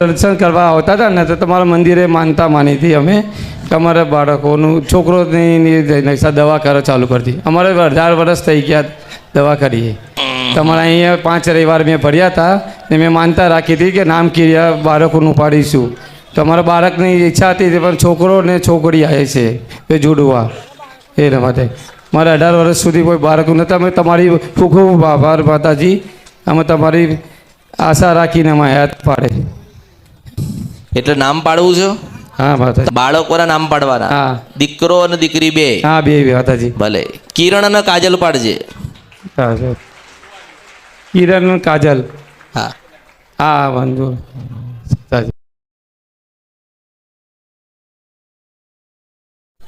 દર્શન કરવા આવતા હતા ને તો તમારા મંદિરે માનતા માની હતી અમે કે અમારા બાળકોનું છોકરોની દવા કરો ચાલુ કરતી. અમારે 18 વર્ષ થઈ ગયા દવા કરીએ. તમારા અહીંયા 5 રવિવાર મેં ભર્યા હતા ને મેં માનતા રાખી હતી કે નામ ક્રિયા બાળકોનું પાડીશું. તો અમારા બાળકની ઈચ્છા હતી પણ છોકરો ને છોકરી આવે છે એ જોડવા એના માટે મારે 18 વર્ષ સુધી કોઈ બાળકો નહોતા. અમે તમારી ખૂબ ખૂબ આભાર માતાજી. અમે તમારી આશા રાખીને અમે યાદ પાડે. એટલે નામ પાડવું છે? હા માતાજી. બાળકોના નામ પાડવાના? હા. દીકરો અને દીકરી બે? હા બે માતાજી. ભલે. કિરણ અને કાજલ પાડજે. હા કિરણ કાજલ. હા હા વાંધો.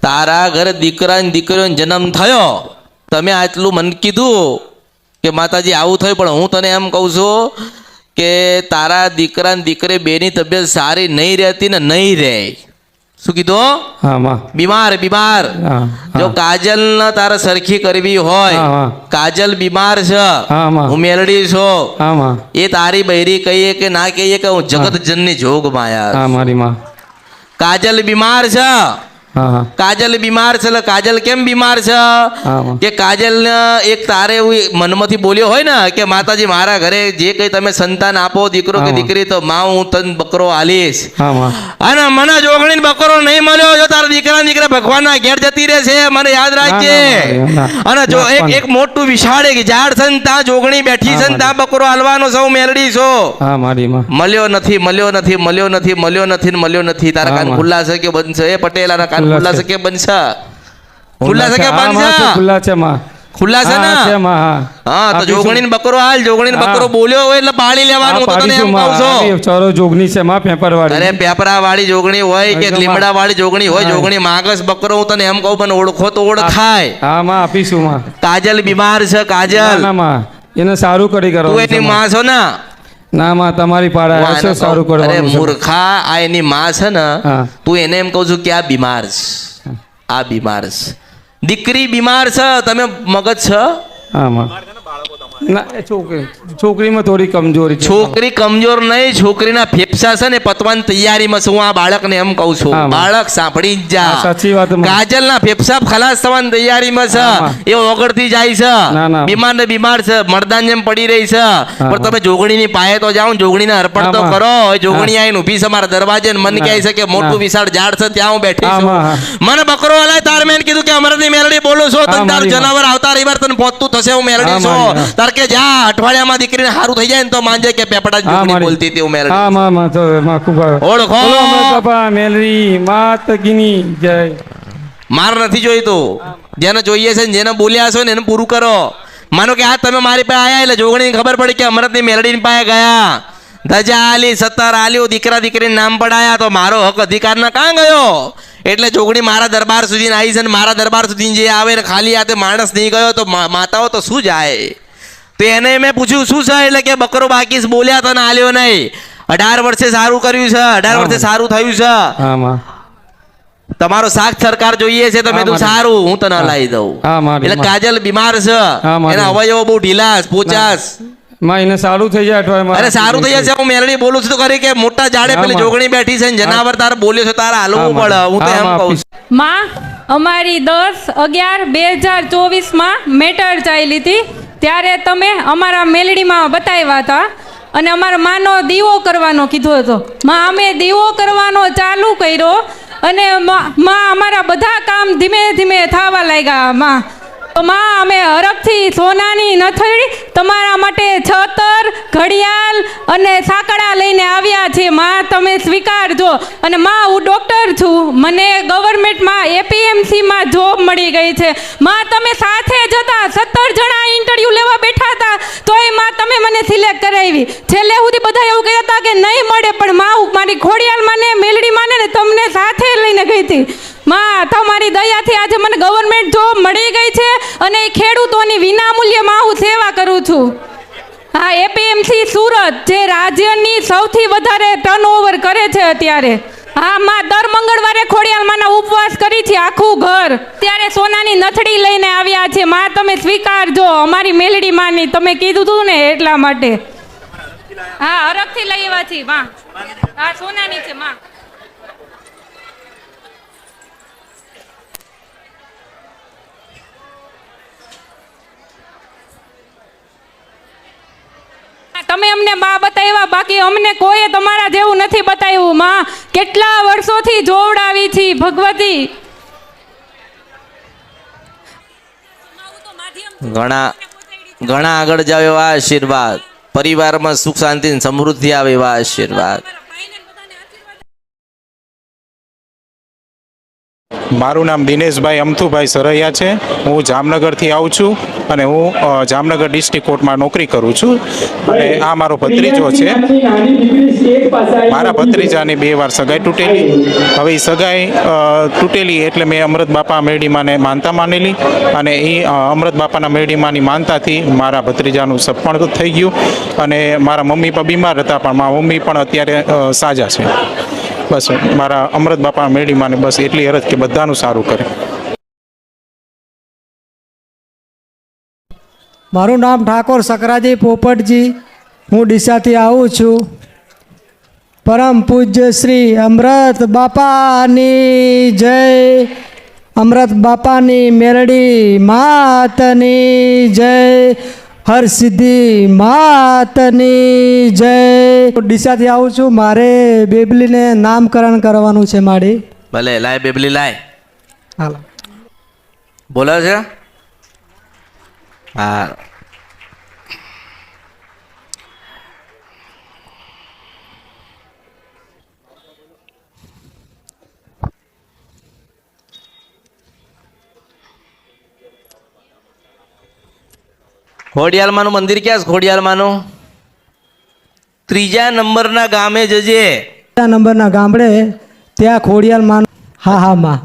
તારા ઘરે દીકરા ને દીકરીનો જન્મ થયો, તમે આટલું મને કીધું કે માતાજી આવું થયું, પણ હું તને એમ કહું છું કે તારા દીકરા ને દીકરી બેની તબિયત સારી નહીં રહેતી ને નહીં રહે. શું કીધું? હા માં. બીમાર બીમાર. જો કાજલ ને તારે સરખી કરવી હોય, કાજલ બીમાર છે, હું મેલડી છું, એ તારી બૈરી કહીએ કે ના કહીએ કે હું જગત જનની જોગ માયા. મારી માં કાજલ બીમાર છે. કાજલ બીમાર છે. કાજલ કેમ બીમાર છે કે કાજલ એક તારે એવું મનમાંથી બોલ્યો હોય ને કે માતાજી મારા ઘરે જે કઈ તમે સંતાન આપો, દીકરો કે દીકરી, તો માં હું તને બકરો આલીશ. અને મને જોગણી બકરો નહીં મળ્યો, જો તારા દીકરા ભગવાનના ઘેર જતી રહે છે, મને યાદ રાખજે. અને જો એક મોટું વિશાળ એક ઝાડ છે ને ત્યાં જોગણી બેઠી છે ને ત્યાં બકરો હાલવાનો સૌ મેલડી છો. મળ્યો નથી, મળ્યો નથી, મળ્યો નથી, મળ્યો નથી, મળ્યો નથી. તારા કાન ખુલ્લા છે કે બંધ છે? એ પટેલાના કાન ખુલ્લા છે કે બંધ છે? ખુલ્લા છે કે બંધ છે? ખુલ્લા છે માં. ખુલ્લા છે ને? હા તો જોગણીને બકરો હાલ. જોગણીને બકરો બોલ્યો હોય એટલે પાળી લેવાનું. હું તને એમ કહું છું. ચોરો જોગણી છે માં, પેપર વાળી. અરે પેપરા વાળી જોગણી હોય કે લીમડા વાળી જોગણી હોય, જોગણી માંગસ બકરો હું તને એમ કહું, પણ ઓળખો તો ઓળખાય. હા માં આપીશું માં. કાજલ બીમાર છે. કાજલ એને સારું કરી કરો. તું એની માં છો ને? ના માં તમારી પાડા સારું કરવાનું. અરે મૂર્ખા, આ એની માં છે ને, તું એને એમ કહું છું કે આ બીમાર છે, આ બીમાર છે. દીકરી બીમાર છે, તમે મગજ છે? હા માં. ના છોકરીમાં થોડી કમજોરી. છોકરી કમજોર નહીં, છોકરીના ફેફસા છે ને પતવાની તૈયારીમાં છે. હું આ બાળકને એમ કહું છું, બાળક સાંભળી જા. સાચી વાત. કાજલના ફેફસા ખલાસ થવાની તૈયારીમાં છે, એ ઓગળતી જાય છે, બીમાર ને બીમાર છે, મરદાન જેમ પડી રહી છે. પણ તમે જોગણીની પાયે તો જાઓ, જોગણીને અર્પણ તો કરો. જોગણી આવીને ઊભી છે મારા દરવાજે, મન કહે છે કે મોટું વિશાળ ઝાડ છે ત્યાં હું બેઠી છું, મને બકરો હલાય. તાર મેં કીધું કે અમરથી મેલડી બોલું છું, તને તારું જનાવર આવતા રવિવાર તને પહોંચતું થશે, હું મેલડી છું. કે જા અઠવાડિયામાં દીકરીને સારું થઈ જાય ને તો માંજે કે પેપડા જોગણી બોલતી હતી હું મેલડી. હા માં તો માં ખૂબ ઓળખો બાપા મેલડી માતગીની જય. માર નથી જોઈતું, જેને જોઈએ છે જેને બોલ્યા છો ને એને પૂરું કરો. માનો કે આ તમે મારી પાસે આયા એટલે જોગણી ખબર પડી કે અમરતની મેલડીની પાસે ગયા, ધજા આલી, 17 આલ્યું, દીકરા દીકરીને નામ પડાયા, તો મારો હક અધિકાર ના કાં ગયો? એટલે જોગણી મારા દરબાર સુધી આવી છે ને મારા દરબાર સુધી જે આવે ને ખાલી હાથે માણસ નહીં ગયો તો માતાઓ તો શું જાય? તો એને મેં પૂછ્યું શું છે? એટલે કે બકરો બાકી બોલ્યા તો આલ્યો નહીં. 18 વર્ષે સારું કર્યું છે, 18 વર્ષે સારું થયું છે. તમારો સાથ સરકાર જોઈએ છે તો મેં તું સારું હું તને લાવી દઉં. એટલે કાજલ બીમાર છે, એના અવયવો બહુ ઢીલા પોચાસ. એને સારું થઈ જાય. અરે સારું થઈ જશે. હું મેલડી બોલું છું તો ખરી કે મોટા ઝાડે પેલી જોગણી બેઠી છે, જનાવર તારે બોલ્યો છે, તારે હાલવું પડે. હું તો એમ કહું છું માં, અમારી 10/11/2024 મેટર ચાલી હતી, ત્યારે તમે અમારા મેલડીમાં બતાવ્યા હતા અને અમારા માનો દીવો કરવાનો કીધો હતો. માં અમે દીવો કરવાનો ચાલુ કર્યો અને માં અમારા બધા કામ ધીમે ધીમે થવા લાગ્યા. માં તો માં અમે હરખથી સોનાની નથડી તમારા માટે છતર, ઘડિયાળ અને સાંકડા લઈને આવ્યા છે. માં તમે સ્વીકારજો. અને માં હું ડૉક્ટર છું, મને ગવર્મેન્ટમાં APMCમાં જોબ મળી ગઈ છે. માં તમે સાથે જ હતા, 17 જણા ઇન્ટરવ્યૂ લેવા બેઠા હતા, તોય માં તમે મને સિલેક્ટ કરાવી. છેલ્લે સુધી બધા એવું કહેતા હતા કે નહીં મળે, પણ માં મારી ખોડિયાલ માને, મેલડી માને ને તમને સાથે લઈને ગઈ હતી. માં તમારી દયાથી આજે મને ગવર્મેન્ટ જોબ મળી ગઈ છે અને ખેડૂતોની વિનામૂલ્યમાં હું સેવા કરું છું. હા, APMC સુરત જે રાજ્યની સૌથી વધારે ટર્નઓવર કરે છે અત્યારે. હા માં, દર મંગળવારે ખોડિયાલમાંના ઉપવાસ કરી છે આખું ઘર. ત્યારે સોનાની નથડી લઈને આવ્યા છે. માં તમે સ્વીકારજો, અમારી મેલડી માની તમે કીધું હતું ને એટલા માટે. હા, હરખથી લઈ આવ્યા છીએ માં. આ સોનાની છે માં. તમે અમને માં બતાવ્યા, બાકી અમને કોઈએ તમારા જેવું નથી બતાવ્યું. માં કેટલા વર્ષોથી જોવડાવી છે ભગવતી. ઘણા ઘણા આગળ જાવ એવા આશીર્વાદ, પરિવારમાં સુખ શાંતિ અને સમૃદ્ધિ આવે એવા આશીર્વાદ. મારું નામ દિનેશભાઈ અમથુભાઈ સરૈયા છે. હું જામનગરથી આવું છું અને હું જામનગર ડિસ્ટ્રિક્ટ કોર્ટમાં નોકરી કરું છું. અને આ મારો ભત્રીજો છે. મારા ભત્રીજાની 2 વાર સગાઈ તૂટેલી. હવે એ સગાઈ તૂટેલી એટલે મેં અમૃત બાપા મેરડીમાને માનતા માનેલી અને એ અમૃત બાપાના મેરડીમાની માનતાથી મારા ભત્રીજાનું સપણ થઈ ગયું. અને મારા મમ્મી પણ બીમાર હતા, પણ મારા મમ્મી પણ અત્યારે સાજા છે. બસ મારા અમૃત બાપા મેરડીમાને બસ એટલી અરજ કે બધાનું સારું કરે. મારું નામ ઠાકોર સકરાજી પોપટજી, હું ડીસાથી આવું છું. પરમ પૂજ્ય શ્રી અમૃત બાપાની જય, અમૃત બાપાની મેરડી માતની જય, હરસિદ્ધિ માતની જય. ડીસાથી આવું છું. મારે બેબલીને નામકરણ કરવાનું છે મારી. ભલે લાય બેબલી લાય. હાલો. બોલે છે? હા. ખોડિયાલમાનું મંદિર ક્યાં છે? ખોડિયાલમાનું 3જા નંબરના ગામે જજે. 3જા નંબરના ગામડે ત્યાં ખોડિયાલ માં. હા હા માં.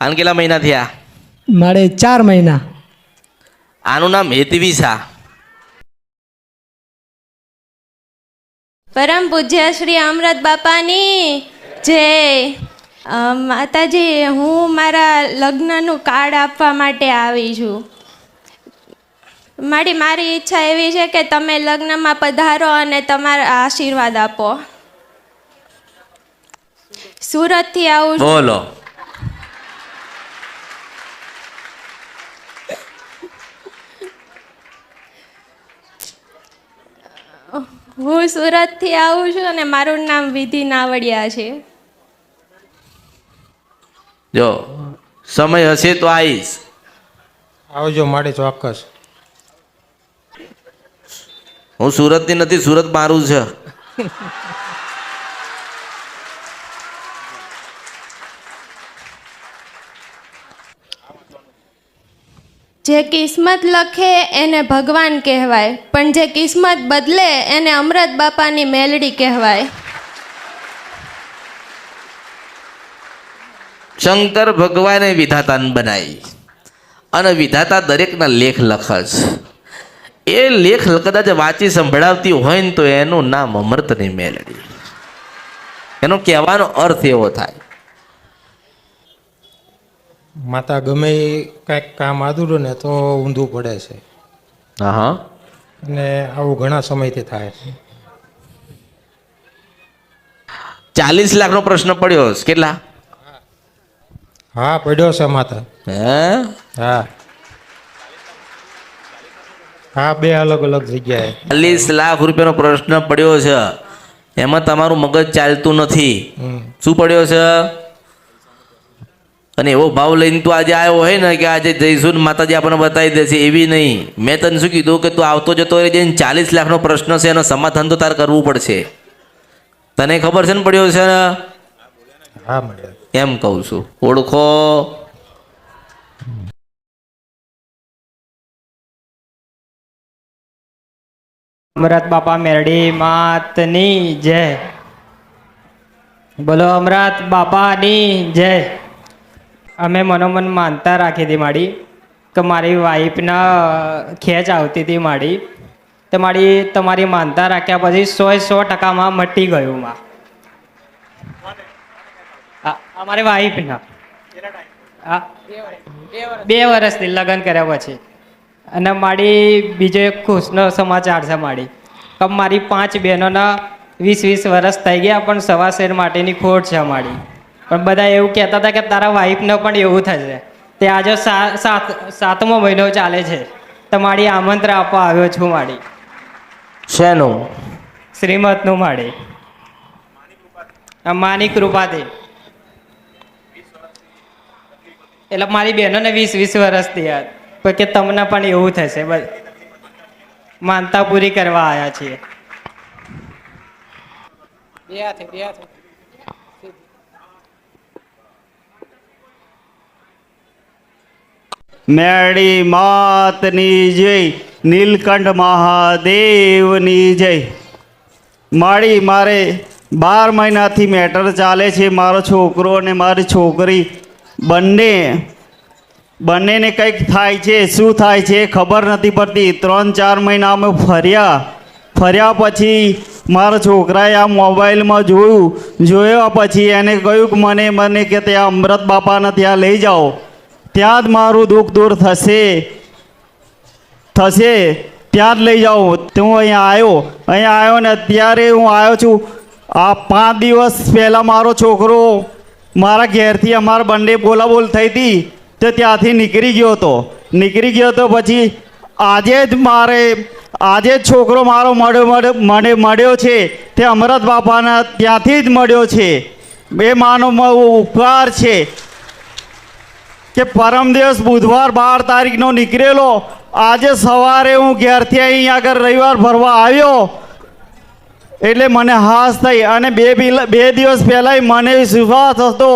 આને કેટલા મહિના થયા? મારે 4 મહિના. આનું નામ હેતવી શાહ. પરમ પૂજ્ય શ્રી અમૃત બાપાની જય. માતાજી, હું મારા લગ્નનું કાર્ડ આપવા માટે આવી છું. મારી ઈચ્છા એવી છે કે તમે લગ્નમાં પધારો અને તમારા આશીર્વાદ આપો. સુરતથી આવું છું. બોલો. હું સુરતથી આવું છું અને મારું નામ વિધિ નાવડિયા છે. જો સમય હશે તો આવીશ. આવજો મારે ચોક્કસ. હું સુરતની નથી, સુરત મારું છે. જે કિસ્મત લખે એને ભગવાન કહેવાય, પણ જે કિસ્મત બદલે એને અમૃત બાપાની મેલડી કહેવાય. શંકર ભગવાને વિધાતાને બનાવી અને વિધાતા દરેકના લેખ લખે છે. એ લેખ કદાચ વાંચી સંભળાવતી હોય ને તો એનું નામ અમૃતની મેલડી. એનો કહેવાનો અર્થ એવો થાય. માતા ગમે એ કાંઈક કામ આદુરો ને તો ઊંધું પડે છે. હા. અને આવું ઘણા સમયથી થાય છે. 40 લાખનો પ્રશ્ન પડ્યો છે. કેટલા? હા, પડ્યો છે માતા. હે? હા હા, 2 અલગ અલગ જગ્યાએ 40 લાખ રૂપિયાનો પ્રશ્ન પડ્યો છે. એમાં તમારું મગજ ચાલતું નથી. શું પડ્યો છે? અને એવો ભાવ લઈને તું આજે આવ્યો હોય ને કે આજે જઈશું માતાજી આપણને બતાવી દેશે, એવી નહીં. મેં તને શું કીધું કે તું આવતો જતો રહે. 40 લાખનો પ્રશ્ન છે, એનો સમાધાન તો તારે કરવું પડશે. તને ખબર છે ને પડ્યો છે ને? હા મળ્યા. એમ કહું છું. ઓળખો. અમૃત બાપા મેરડી માતની જય. બોલો અમૃત બાપાની જય. અમે મનોમન માનતા રાખી હતી મારી કે મારી વાઈફના ખેંચ આવતી હતી મારી, તો તમારી માનતા રાખ્યા પછી 100% મટી ગયું માં. અમારી વાઈફના 2 વર્ષથી લગ્ન કર્યા પછી. અને મારી બીજો એક ખુશનો સમાચાર છે મારી કે મારી 5 બહેનોના 20 વર્ષ થઈ ગયા પણ સવા શેર માટેની ખોટ છે મારી. પણ બધા એવું કહેતા હતા કે તારા વાઈફને પણ એવું થશે. તે આજે સાતમો મહિનો ચાલે છે. તમારી આમંત્રણ આપવા આવ્યો છું મારી. શેનું? શ્રીમતનું મારી. આ માની કૃપાથી. એટલે મારી બહેનોને 20 વર્ષ થયા પણ કે તમને પણ એવું થશે. માનતા પૂરી કરવા આવ્યા છીએ. મેળી માતની જય, નીલકંઠ મહાદેવની જય. મારી મારે 12 મહિનાથી મેટર ચાલે છે. મારો છોકરો અને મારી છોકરી બંનેને કંઈક થાય છે. શું થાય છે ખબર નથી પડતી. 3-4 મહિના અમે ફર્યા પછી મારા છોકરાએ આ મોબાઈલમાં જોયા પછી એને કહ્યું કે મને કે ત્યાં અમૃત બાપાને ત્યાં લઈ જાઓ, ત્યાં જ મારું દુઃખ દૂર થશે. ત્યાં જ લઈ જાઓ. તો હું અહીંયા આવ્યો ને અત્યારે હું આવ્યો છું. આ 5 દિવસ પહેલાં મારો છોકરો મારા ઘેરથી અમારા બંને બોલાબોલ થઈ હતી તો ત્યાંથી નીકળી ગયો હતો. પછી આજે જ છોકરો મારો મળ્યો છે તે અમૃત બાપાના ત્યાંથી જ મળ્યો છે. એ માનો ઉપકાર છે કે પરમ દિવસ બુધવાર 12 તારીખનો નીકળેલો. આજે સવારે હું ઘેરથી અહીં આગળ રવિવાર ભરવા આવ્યો એટલે મને હાશ થઈ. અને બે દિવસ પહેલાં મને વિશ્વાસ હતો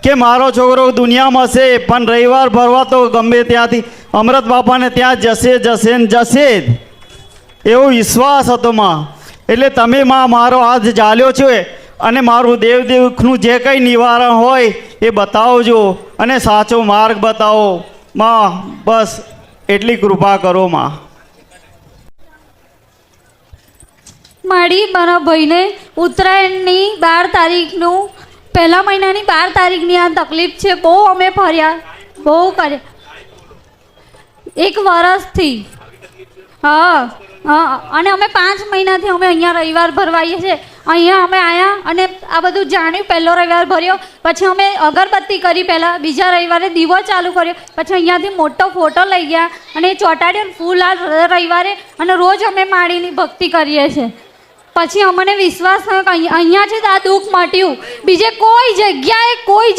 કે મારો છોકરો દુનિયામાં છે પણ રવિવાર ભરવા તો ગમે ત્યાંથી અમૃત બાપાને ત્યાં જશે જ એવો વિશ્વાસ હતો માં. એટલે તમે માં મારો હાથ ઝાલ્યો છે અને મારું દેવનું જે કંઈ નિવારણ હોય એ બતાવજો અને સાચો માર્ગ બતાવો માં. બસ એટલી કૃપા કરો માં. મારી મારા ભાઈને ઉત્તરાયણની 12 તારીખનું પહેલા મહિનાની 12 તારીખની આ તકલીફ છે. બહુ અમે ફર્યા, બહુ કર્યા 1 વર્ષથી. હા અને અમે 5 મહિનાથી અમે અહીંયા રવિવાર ભરવા આવીએ છીએ. અહીંયા અમે આવ્યા અને આ બધું જાણ્યું. પહેલો રવિવાર ભર્યો, પછી અમે અગરબત્તી કરી, પહેલાં બીજા રવિવારે દીવો ચાલુ કર્યો, પછી અહીંયાથી મોટો ફોટો લઈ ગયા અને એ ચોંટાડ્યો ફૂલ આ રવિવારે. અને રોજ અમે માળીની ભક્તિ કરીએ છીએ. પછી અમને વિશ્વાસ થયો કે અહીંયા જ આ દુઃખ મટ્યું. બીજે કોઈ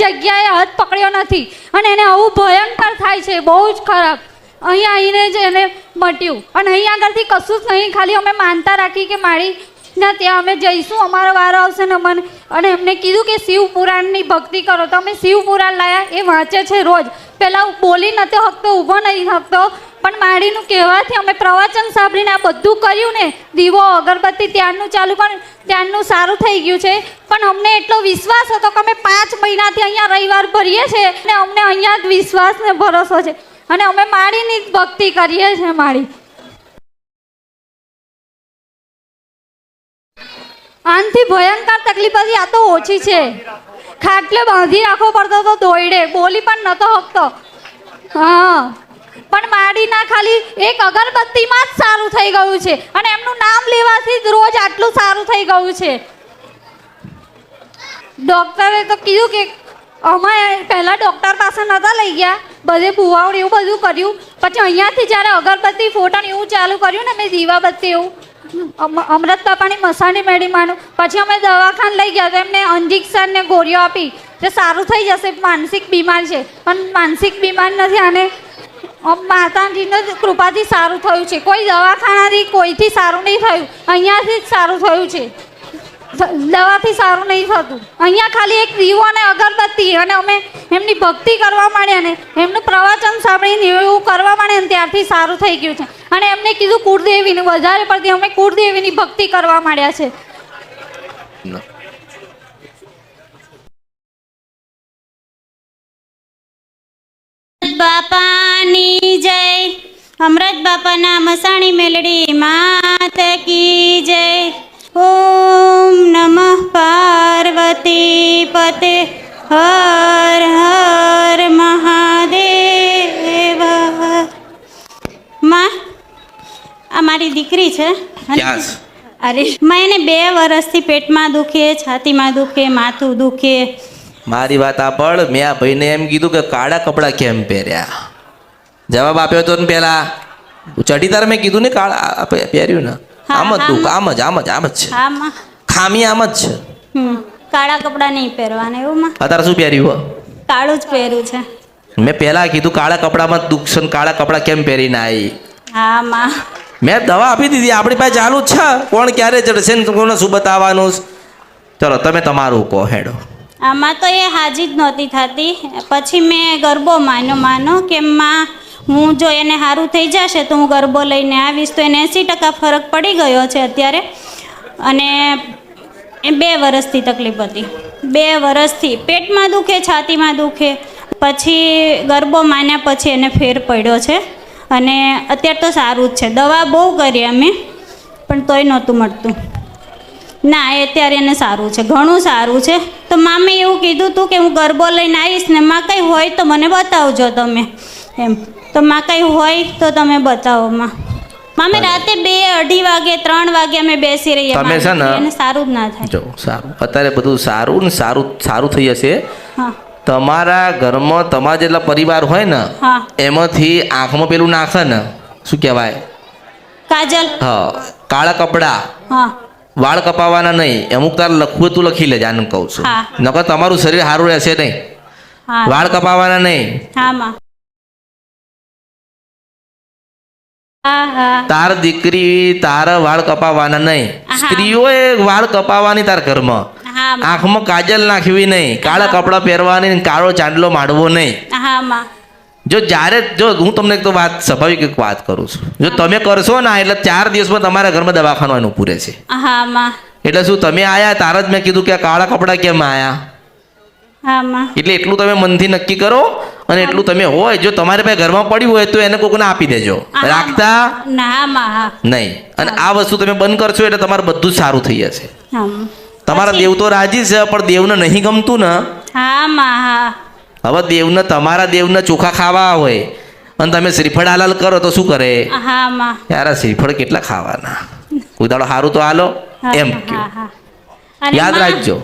જગ્યાએ હાથ પકડ્યો નથી. અને એને આવું ભયંકર થાય છે, બહુ જ ખરાબ. અહીંયા આવીને જ એને મટ્યું. અને અહીંયા આગળથી કશું જ નહીં, ખાલી અમે માનતા રાખી કે માળીના ત્યાં અમે જઈશું, અમારો વારો આવશે ને અમને. અને એમને કીધું કે શિવ પુરાણની ભક્તિ કરો. તો અમે શિવ પુરાણ લાયા, એ વાંચે છે રોજ. પહેલાં બોલી નહોતો શકતો, ઊભો નહીં શકતો, પણ માળીનું કહેવાથી અમે પ્રવચન સાંભળીને આ બધું કર્યું ને, દીવો અગરબત્તી ત્યારનું ચાલુ પણ ત્યારનું સારું થઈ ગયું છે. પણ અમને એટલો વિશ્વાસ હતો કે અમે 5 મહિનાથી અહીંયા રવિવાર ભરીએ છીએ અને અમને અહીંયા જ વિશ્વાસ ને ભરોસો છે અને અમે માળીની જ ભક્તિ કરીએ છીએ. માળી આનથી ભયંકર તકલીફ હતી, આ તો ઓછી છે. ખાટલે બાંધી રાખવો પડતો તો દોયડે, બોલી પણ નહોતો શકતો. હા, પણ માળીના ખાલી એક અગરબત્તીમાં જ સારું થઈ ગયું છે અને એમનું નામ લેવાથી જ રોજ આટલું સારું થઈ ગયું છે. ડૉક્ટરે તો કીધું કે અમે પહેલાં ડૉક્ટર પાસે નહોતા લઈ ગયા, બધે ભુવાવડ એવું બધું કર્યું. પછી અહીંયાથી જ્યારે અગરબત્તી ફોટણ એવું ચાલુ કર્યું ને, મેં દીવાબત્તી એવું અમૃત બાપાની મસાણી મેળી માનું. પછી અમે દવાખાને લઈ ગયા તો એમને ઇન્જેક્શન ને ગોળીઓ આપી તે સારું થઈ જશે. માનસિક બીમાર છે પણ માનસિક બીમાર નથી. આને માતાજીની કૃપાથી સારું થયું છે. કોઈ દવાખાનાથી કોઈથી સારું નહીં થયું, અહીંયાથી જ સારું થયું છે. દવાથી સારું નહીં થતું. અહીંયા ખાલી એક દીવો અને અગરબત્તી અને અમે એમની ભક્તિ કરવા માંડ્યા ને એમનું પ્રવચન સાંભળીને એવું કરવા માંડ્યા ને ત્યારથી સારું થઈ ગયું છે. અને એમને કીધું કુળદેવીને વધારે પડતી અમે કુળદેવીની ભક્તિ કરવા માંડ્યા છે. બાપાની જય. અમૃત બાપાના મસાણી મેલડી માત કી જય. ઓમ નમઃ પાર્વતી પતે હર હર મહાદેવ. માં આ મારી દીકરી છે. યસ. અરે માં એને 2 વર્ષથી પેટમાં દુખે, છાતીમાં દુખે, માથું દુખે. મારી વાત આપણ. મેં આ ભાઈને એમ કીધું કે કાળા કપડાં કેમ પહેર્યા? જવાબ આપ્યો તો ને પેલા ચડી તારે મેં કીધું ને કાળા પહેર્યું ને. આમ જ દુઃખ, આમ જ છે. હા માં. ખામી આમ જ છે. કાળા કપડાં નહીં પહેરવાના એવું માં. અત્યારે શું પહેર્યું? કાળું જ પહેર્યું છે. મેં પહેલા કીધું કાળા કપડામાં દુઃખ છે ને કાળા કપડાં કેમ પહેરીને આવી? હા માં. મેં દવા આપી દીધી, આપણી પાસે ચાલુ જ છે. કોણ ક્યારે ચડશે ને કોને શું બતાવવાનું? ચલો તમે તમારું કહો, હેડો. આમાં તો એ હાજી જ નહોતી થતી. પછી મેં ગરબો માનો કે માં હું જો એને સારું થઈ જશે તો હું ગરબો લઈને આવીશ. તો એને 80% ફરક પડી ગયો છે અત્યારે. અને એ 2 વર્ષથી તકલીફ હતી. 2 વર્ષથી પેટમાં દુખે, છાતીમાં દુખે. પછી ગરબો માન્યા પછી એને ફેર પડ્યો છે અને અત્યારે તો સારું જ છે. દવા બહુ કરી અમે પણ તોય નહોતું મળતું. ના એ અત્યારે એને સારું છે, ઘણું સારું છે. તો મામે એવું કીધું હતું કે હું ગરબો લઈને આવીશ ને માં કંઈ હોય તો મને બતાવજો તમે એમ. તો માં કંઈ હોય તો તમે બતાવો માં. મામે રાતે 2-2:30 વાગે 3 વાગે અમે બેસી રહીએ. તમે છે ને એને સારું જ ના થાય. જો સારું અત્યારે બધું સારું ને સારું થઈ જશે. હા તમારા ઘરમાં તમારા જેટલા પરિવાર હોય ને હા. એમાંથી આંખમાં પેલું નાખે ને શું કહેવાય? કાજલ. હા, કાળા કપડાં. હા વાળ કપાવાના નહીં. અમુક તાર લખવું તું લખી લેજે, આને કહું છું. હા. નકર તમારું શરીર સારું રહેશે નહીં. હા વાળ કપાવાના નહીં. હા માં. હા હા તાર દીકરી તારા વાળ કપાવાના નહીં. હા. સ્ત્રીઓએ વાળ કપાવાની તાર ઘરમાં. હા માં. આંખમાં કાજલ નાખવી નહીં, કાળા કપડાં પહેરવાની, કાળો ચાંદલો માડવો નહીં. હા માં. જો હું તમને એક તો વાત સ્વાભાવિક એક વાત કરું છું. જો તમે કરશો ને એટલે 4 દિવસમાં તમારા ઘરમાં દવાખાનું એનું પૂરે છે. હા માં. એટલે શું તમે આયા તાર જ મેં કીધું કે આ કાળા કપડાં કેમ આયા? હા માં. એટલે એટલું તમે મનથી નક્કી કરો અને એટલું તમે હોય જો તમારે પાસે ઘરમાં પડ્યું હોય તો એને કોઈને આપી દેજો. રાખતા ના માં. હા નહીં. અને આ વસ્તુ તમે બંધ કરશો એટલે તમારું બધું જ સારું થઈ જશે. હા. તમારા દેવ તો રાજી છે પણ દેવને નહીં ગમતું ને. હા માં. હા હવે દેવને તમારા દેવને ચોખા ખાવા હોય અને તમે શ્રીફળ હાલાલ કરો તો શું કરે? હા માં. યાર આ શ્રીફળ કેટલા ખાવાના? કોઈ દાડો સારું તો હાલો એમ કહ્યું. હા. અને યાદ માં, રાખજો.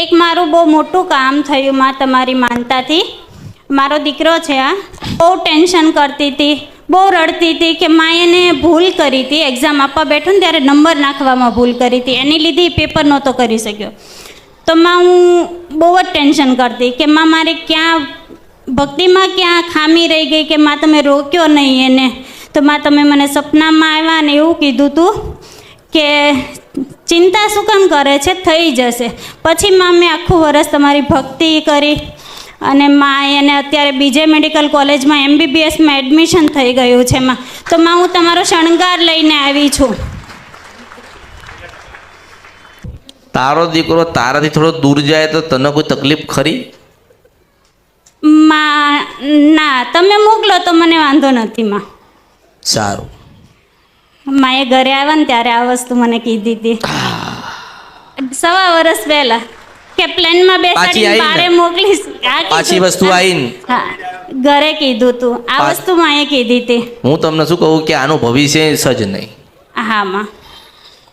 એક મારું બહુ મોટું કામ થયું માં તમારી માનતાથી. મારો દીકરો છે આ બહુ ટેન્શન કરતી હતી, બહુ રડતી હતી કે માં એને ભૂલ કરી હતી. એક્ઝામ આપવા બેઠો ને ત્યારે નંબર નાખવામાં ભૂલ કરી હતી, એની લીધે પેપર નહોતો કરી શક્યો. તો માં હું બહુ જ ટેન્શન કરતી કે માં મારે ક્યાં ભક્તિમાં ક્યાં ખામી રહી ગઈ કે માં તમે રોક્યો નહીં એને. તો માં તમે મને સપનામાં આવ્યા ને એવું કીધું હતું કે ચિંતા શું કામ કરે છે, થઈ જશે. પછી માં મેં આખું વર્ષ તમારી ભક્તિ કરી અને માં એને અત્યારે બીજે મેડિકલ કોલેજમાં MBBSમાં એડમિશન થઈ ગયું છે માં. તો માં હું તમારો શણગાર લઈને આવી છું. તારો દીકરો તારાથી થોડો દૂર જાય તો તને કોઈ તકલીફ ખરી? માં ના, તમે મોકલો તો મને વાંધો નથી માં. સારું. માં એ ઘરે આવ્યા ને ત્યારે આ વસ્તુ મને કીધી હતી 1.5 વર્ષ પહેલા કે પ્લેનમાં બેસાડીને બારે મોકલીશ. પાછી વસ્તુ આવીને હા ઘરે કીધું તું આ વસ્તુ માં એ કીધી હતી. હું તમને શું કહું કે આનું ભવિષ્ય સજ નહીં. હા માં.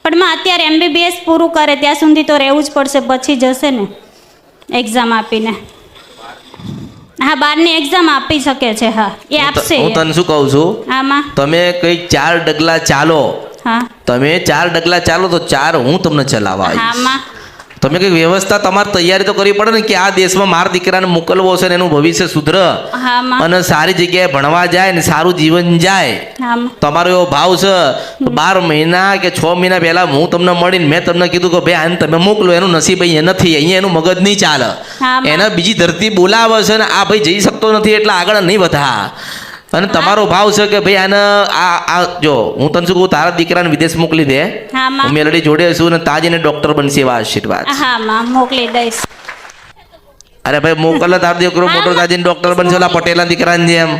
પણ માં અત્યારે MBBS પૂરું કરે ત્યાં સુધી તો રહેવું જ પડશે, પછી જશે ને એક્ઝામ આપીને. હા 12ની એક્ઝામ આપી શકે છે. હા એ આપશે. હું તને શું કહું છું, હા માં. તમે કઈ 4 ડગલા ચાલો. હા તમે 4 ડગલા ચાલો તો 4 હું તમને ચલાવવા હા આવીશ. માં. તમે કઈ વ્યવસ્થા તમારે તૈયારી તો કરવી પડે ને કે આ દેશમાં મારા દીકરાને મોકલવો છે ને એનું ભવિષ્ય સુધરે હા માં. અને સારી જગ્યાએ ભણવા જાય ને સારું જીવન જાય. હા માં. તમારો એવો ભાવ છે 12 મહિના કે 6 મહિના પહેલા હું તમને મળીને મેં તમને કીધું કે ભાઈ આને તમે મોકલો, એનું નસીબ અહીંયા નથી, અહીંયા એનું મગજ નહીં ચાલે. હા માં. એને બીજી ધરતી બોલાવે છે ને આ ભાઈ જઈ શકતો નથી એટલે આગળ નહીં વધા. અને તમારો ભાવ છે કે ભાઈ આને આ જો હું તને શું કહું, તારા દીકરાને વિદેશ મોકલી દે. હા માં. હું મેલડી જોડે છું ને તાજીને ડોક્ટર બનશે એવા આશીર્વાદ. હા માં મોકલી દઈશ. અરે ભાઈ મોકલ તારો દીકરો મોટો તાજીને ડોક્ટર બનશે ઓલા પટેલના દીકરાની જેમ.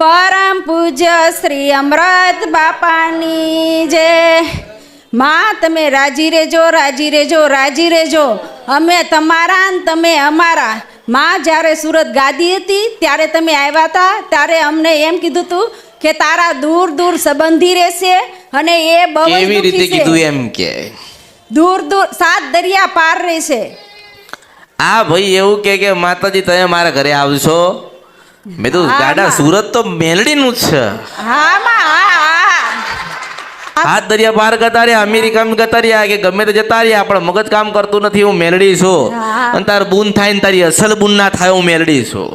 પરમ પૂજ્ય શ્રી અમૃત બાપાની જય. માં તમે રાજી રહેજો, રાજી રહેજો, રાજી રહેજો. અમે તમારા ને તમે અમારા. માં જ્યારે સુરત ગાદી હતી ત્યારે તમે આવ્યા હતા ત્યારે અમને એમ કીધું હતું કે તારા દૂર દૂર સંબંધી રહેશે અને એ બહુ જ કેવી રીતે દુખી કીધું છે. એમ કે દૂર દૂર 7 દરિયા પાર રહેશે. આ ભાઈ એવું કે માતાજી તમે મારા ઘરે આવશો. મેં તો હા, ગાડા માં. સુરત તો મેલડીનું જ છે. હા માં હા. હાથ દરિયા પાર ગતા રહ્યા, અમેરિકામાં ગતા રહ્યા કે ગમે તે જતા રહ્યા, પણ મગજ કામ કરતું નથી. હું મેલડી છું. હા. અને તાર બૂન થાય ને તારી અસલ બૂન ના થાય, હું મેલડી છું.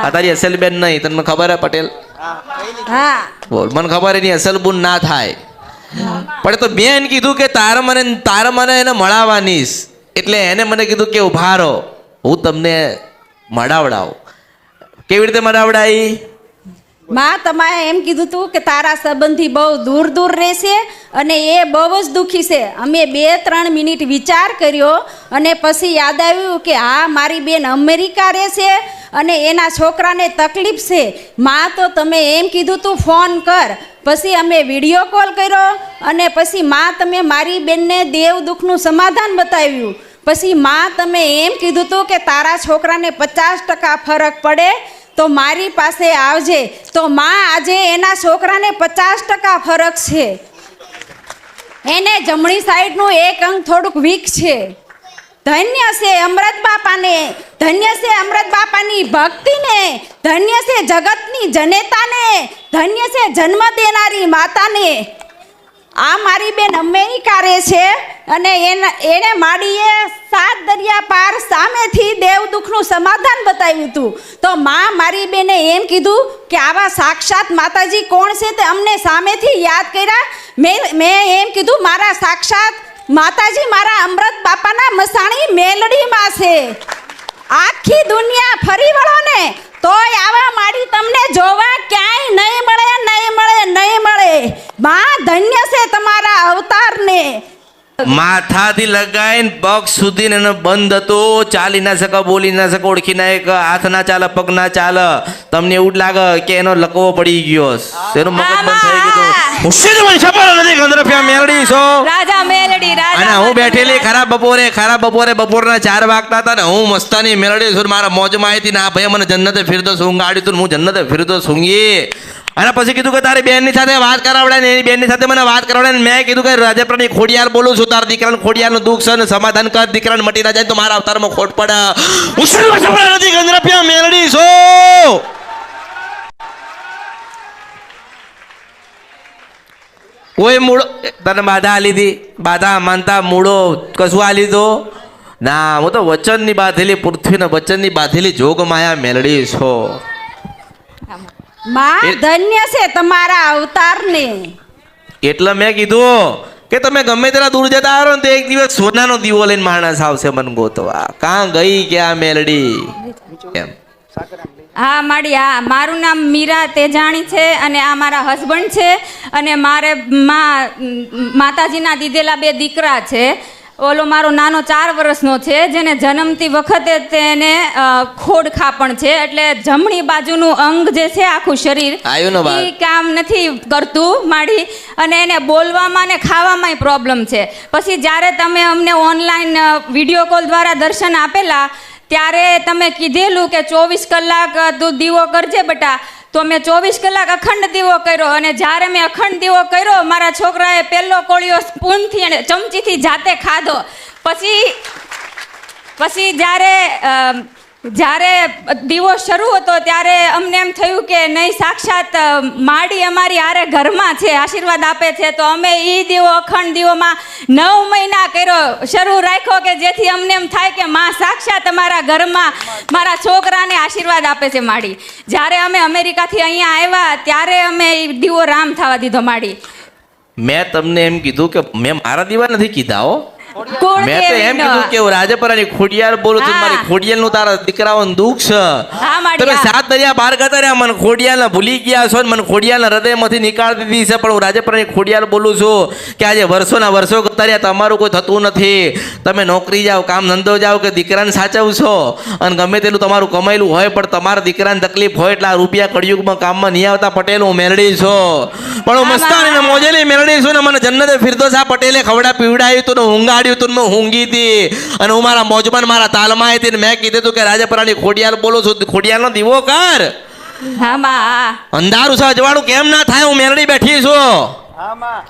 આ તારી અસલ બેન નહીં, તમને ખબર હે પટેલ? હા બોલ, મને ખબર એની અસલ બૂન ના થાય. પણ તો બેન કીધું કે તારે મને એને મળાવવાનીશ. એટલે એને મને કીધું કે ઉભા રહો, હું તમને મળાવડાવું. કેવી રીતે મળાવડાવી? માં તમારે એમ કીધું તું કે તારા સંબંધી બહુ દૂર દૂર રહેશે અને એ બહુ જ દુઃખી છે. અમે 2-3 મિનિટ વિચાર કર્યો અને પછી યાદ આવ્યું કે હા મારી બેન અમેરિકા રહેશે અને એના છોકરાને તકલીફ છે. માં તો તમે એમ કીધું તું ફોન કર. પછી અમે વિડીયો કોલ કર્યો અને પછી માં તમે મારી બેનને દેવ દુઃખનું સમાધાન બતાવ્યું. પછી માં તમે એમ કીધું તું કે તારા છોકરાને 50% ફરક પડે તો મારી પાસે આવજે. તો માં આજે એના છોકરાને 50% ફરક છે. એને જમણી સાઈડનું એક અંગ થોડુંક વીક છે. ધન્ય છે અમૃત બાપાને, ધન્ય છે અમૃત બાપાની ભક્તિને, ધન્ય છે જગતની જનેતાને, ધન્ય છે જન્મ દેનારી માતાને. આ મારી બેન અમેરિકા રહે છે અને એને માડીએ 7 દરિયા પાર સામેથી દેવ દુઃખનું સમાધાન બતાવ્યું હતું. તો માં મારી બેને એમ કીધું કે આવા સાક્ષાત માતાજી કોણ છે તે અમને સામેથી યાદ કર્યા. મેં એમ કીધું મારા સાક્ષાત માતાજી મારા અમૃત બાપાના મસાણી મેલડીમાં છે. આખી દુનિયા ફરી વળો ને તોય આવા માડી તમને જોવા ક્યાંય નહીં મળે, નહીં મળે, નહીં મળે. માં ધન્ય છે તમારા અવતારને. માથાથી લગાઈને પગ સુધી એને બંધ હતો. ચાલી ના શકે, બોલી ના શકે, ઓળખી ના એક, હાથ ના ચાલે, પગ ના ચાલે. તમને એવું જ લાગે કે એનો લકવો પડી ગયો, એનું મગજ બંધ થઈ ગયું. હુશેરભાઈ ખબર નથી ગંદ્રફિયા મેલડી છો. રાજા મેલડી અને રાજા હું બેઠેલી ખરાબ બપોરે બપોરના 4 વાગતા હતા ને હું મસ્તાની મેલડી છું. મારા મોજમાં આવી હતી ને આ ભાઈ મને જન્નતે ફિરદોસ ઊંઘાડ્યું હતું. હું જન્નતે ફિરદોસ ઊંઘી અને પછી કીધું કે તારી બેનની સાથે વાત કરાવડાય ને એની બેનની સાથે મને વાત કરાવડાય ને મેં કીધું કે રાજપરાની ખોડિયાર બોલું છું. તારા દીકરાને ખોડિયારનું દુઃખ છે ને સમાધાન કર. દીકરાને મટી ના જાય તો મારા અવતારમાં ખોટ પડે. હુશેરભાઈ ખબર નથી ગંદ્રફિયા મેલડી છો. કોઈ મૂળો તને બાધા આલી હતી? બાધા માનતા મૂળો કશું આલી દો ના. હું તો વચનની બાંધેલી પૃથ્વીને વચનની બાંધેલી જોગ માયા મેલડી છો. માં ધન્ય છે તમારા અવતારને. એટલે મેં કીધું કે તમે ગમે તેના દૂર જતા આવો ને તો એક દિવસ સોનાનો દીવો લઈને માણસ આવશે મને ગોતવા. કાં ગઈ કે આ મેલડી એમ. હા માડી, હા મારું નામ મીરા તેજાણી છે અને આ મારા હસબન્ડ છે અને મારે માતાજીના દીધેલા 2 દીકરા છે. ઓલો મારો નાનો 4 વર્ષનો છે જેને જન્મતી વખતે તેને ખોડખાપણ છે. એટલે જમણી બાજુનું અંગ જે છે આખું શરીર એ કામ નથી કરતું માડી અને એને બોલવામાં ને ખાવામાં પ્રોબ્લેમ છે. પછી જ્યારે તમે અમને ઓનલાઈન વિડીયો કોલ દ્વારા દર્શન આપેલા ત્યારે તમે કીધેલું કે 24 કલાક તું દીવો કરજે બેટા. તો મેં 24 કલાક અખંડ દીવો કર્યો અને જ્યારે મેં અખંડ દીવો કર્યો મારા છોકરાએ પહેલો કોળિયો સ્પૂનથી અને ચમચીથી જાતે ખાધો. પછી જ્યારે દીવો શરૂ હતો ત્યારે અમને એમ થયું કે નહીં સાક્ષાત માડી અમારી હારે ઘરમાં છે, આશીર્વાદ આપે છે. તો અમે એ દીવો અખંડ દીવોમાં 9 મહિના કર્યો, શરૂ રાખ્યો કે જેથી અમને એમ થાય કે માં સાક્ષાત અમારા ઘરમાં મારા છોકરાને આશીર્વાદ આપે છે માડી. જ્યારે અમે અમેરિકાથી અહીંયા આવ્યા ત્યારે અમે એ દીવો રામ થવા દીધો માડી. મેં તમને એમ કીધું કે મેં મારા દીવા નથી કીધા હો. કોણ મેં તો એમ કીધું કે હું રાજપરાની ખોડિયાર બોલું છું. મારી ખોડિયારનું તારા દીકરાઓનું દુઃખ છે. તમે 7 દરિયા પાર કરતા રહ્યા, મને ખોડિયારને ભૂલી ગયા છો ને મને ખોડિયારના હૃદયમાંથી નીકાળી દીધી છે. પણ હું રાજપરાની ખોડિયાર બોલું છું કે આજે વર્ષોના વર્ષો કરતા રહ્યા તમારું કોઈ થતું નથી. તમે નોકરી જાઓ, કામ ધંધો જાઓ કે દીકરાને સાચવશો અને ગમે તેટલું તમારું કમાયેલું હોય પણ તમારા દીકરાને તકલીફ હોય એટલે આ રૂપિયા કળિયુગમાં કામમાં નહીં આવતા. પટેલ હું મેલડી છું પણ હું મસ્તાની મોજેલી મેલડી છું ને મને જન્નતે ફિરદોસ આ પટેલે ખવડા પીવડાવ્યું હતું ને ઊંઘાડ્યું હતું ને ઊંઘી હતી અને હું મારા મોજમાં મારા તાલમાં હતી ને મેં કીધું હતું કે રાજપરાની ખોડિયાર બોલું છું, ખોડિયારનો દીવો કર. હા માં અંધારું છે અજવાળું કેમ ના થાય? હું મેરડી બેઠી છું.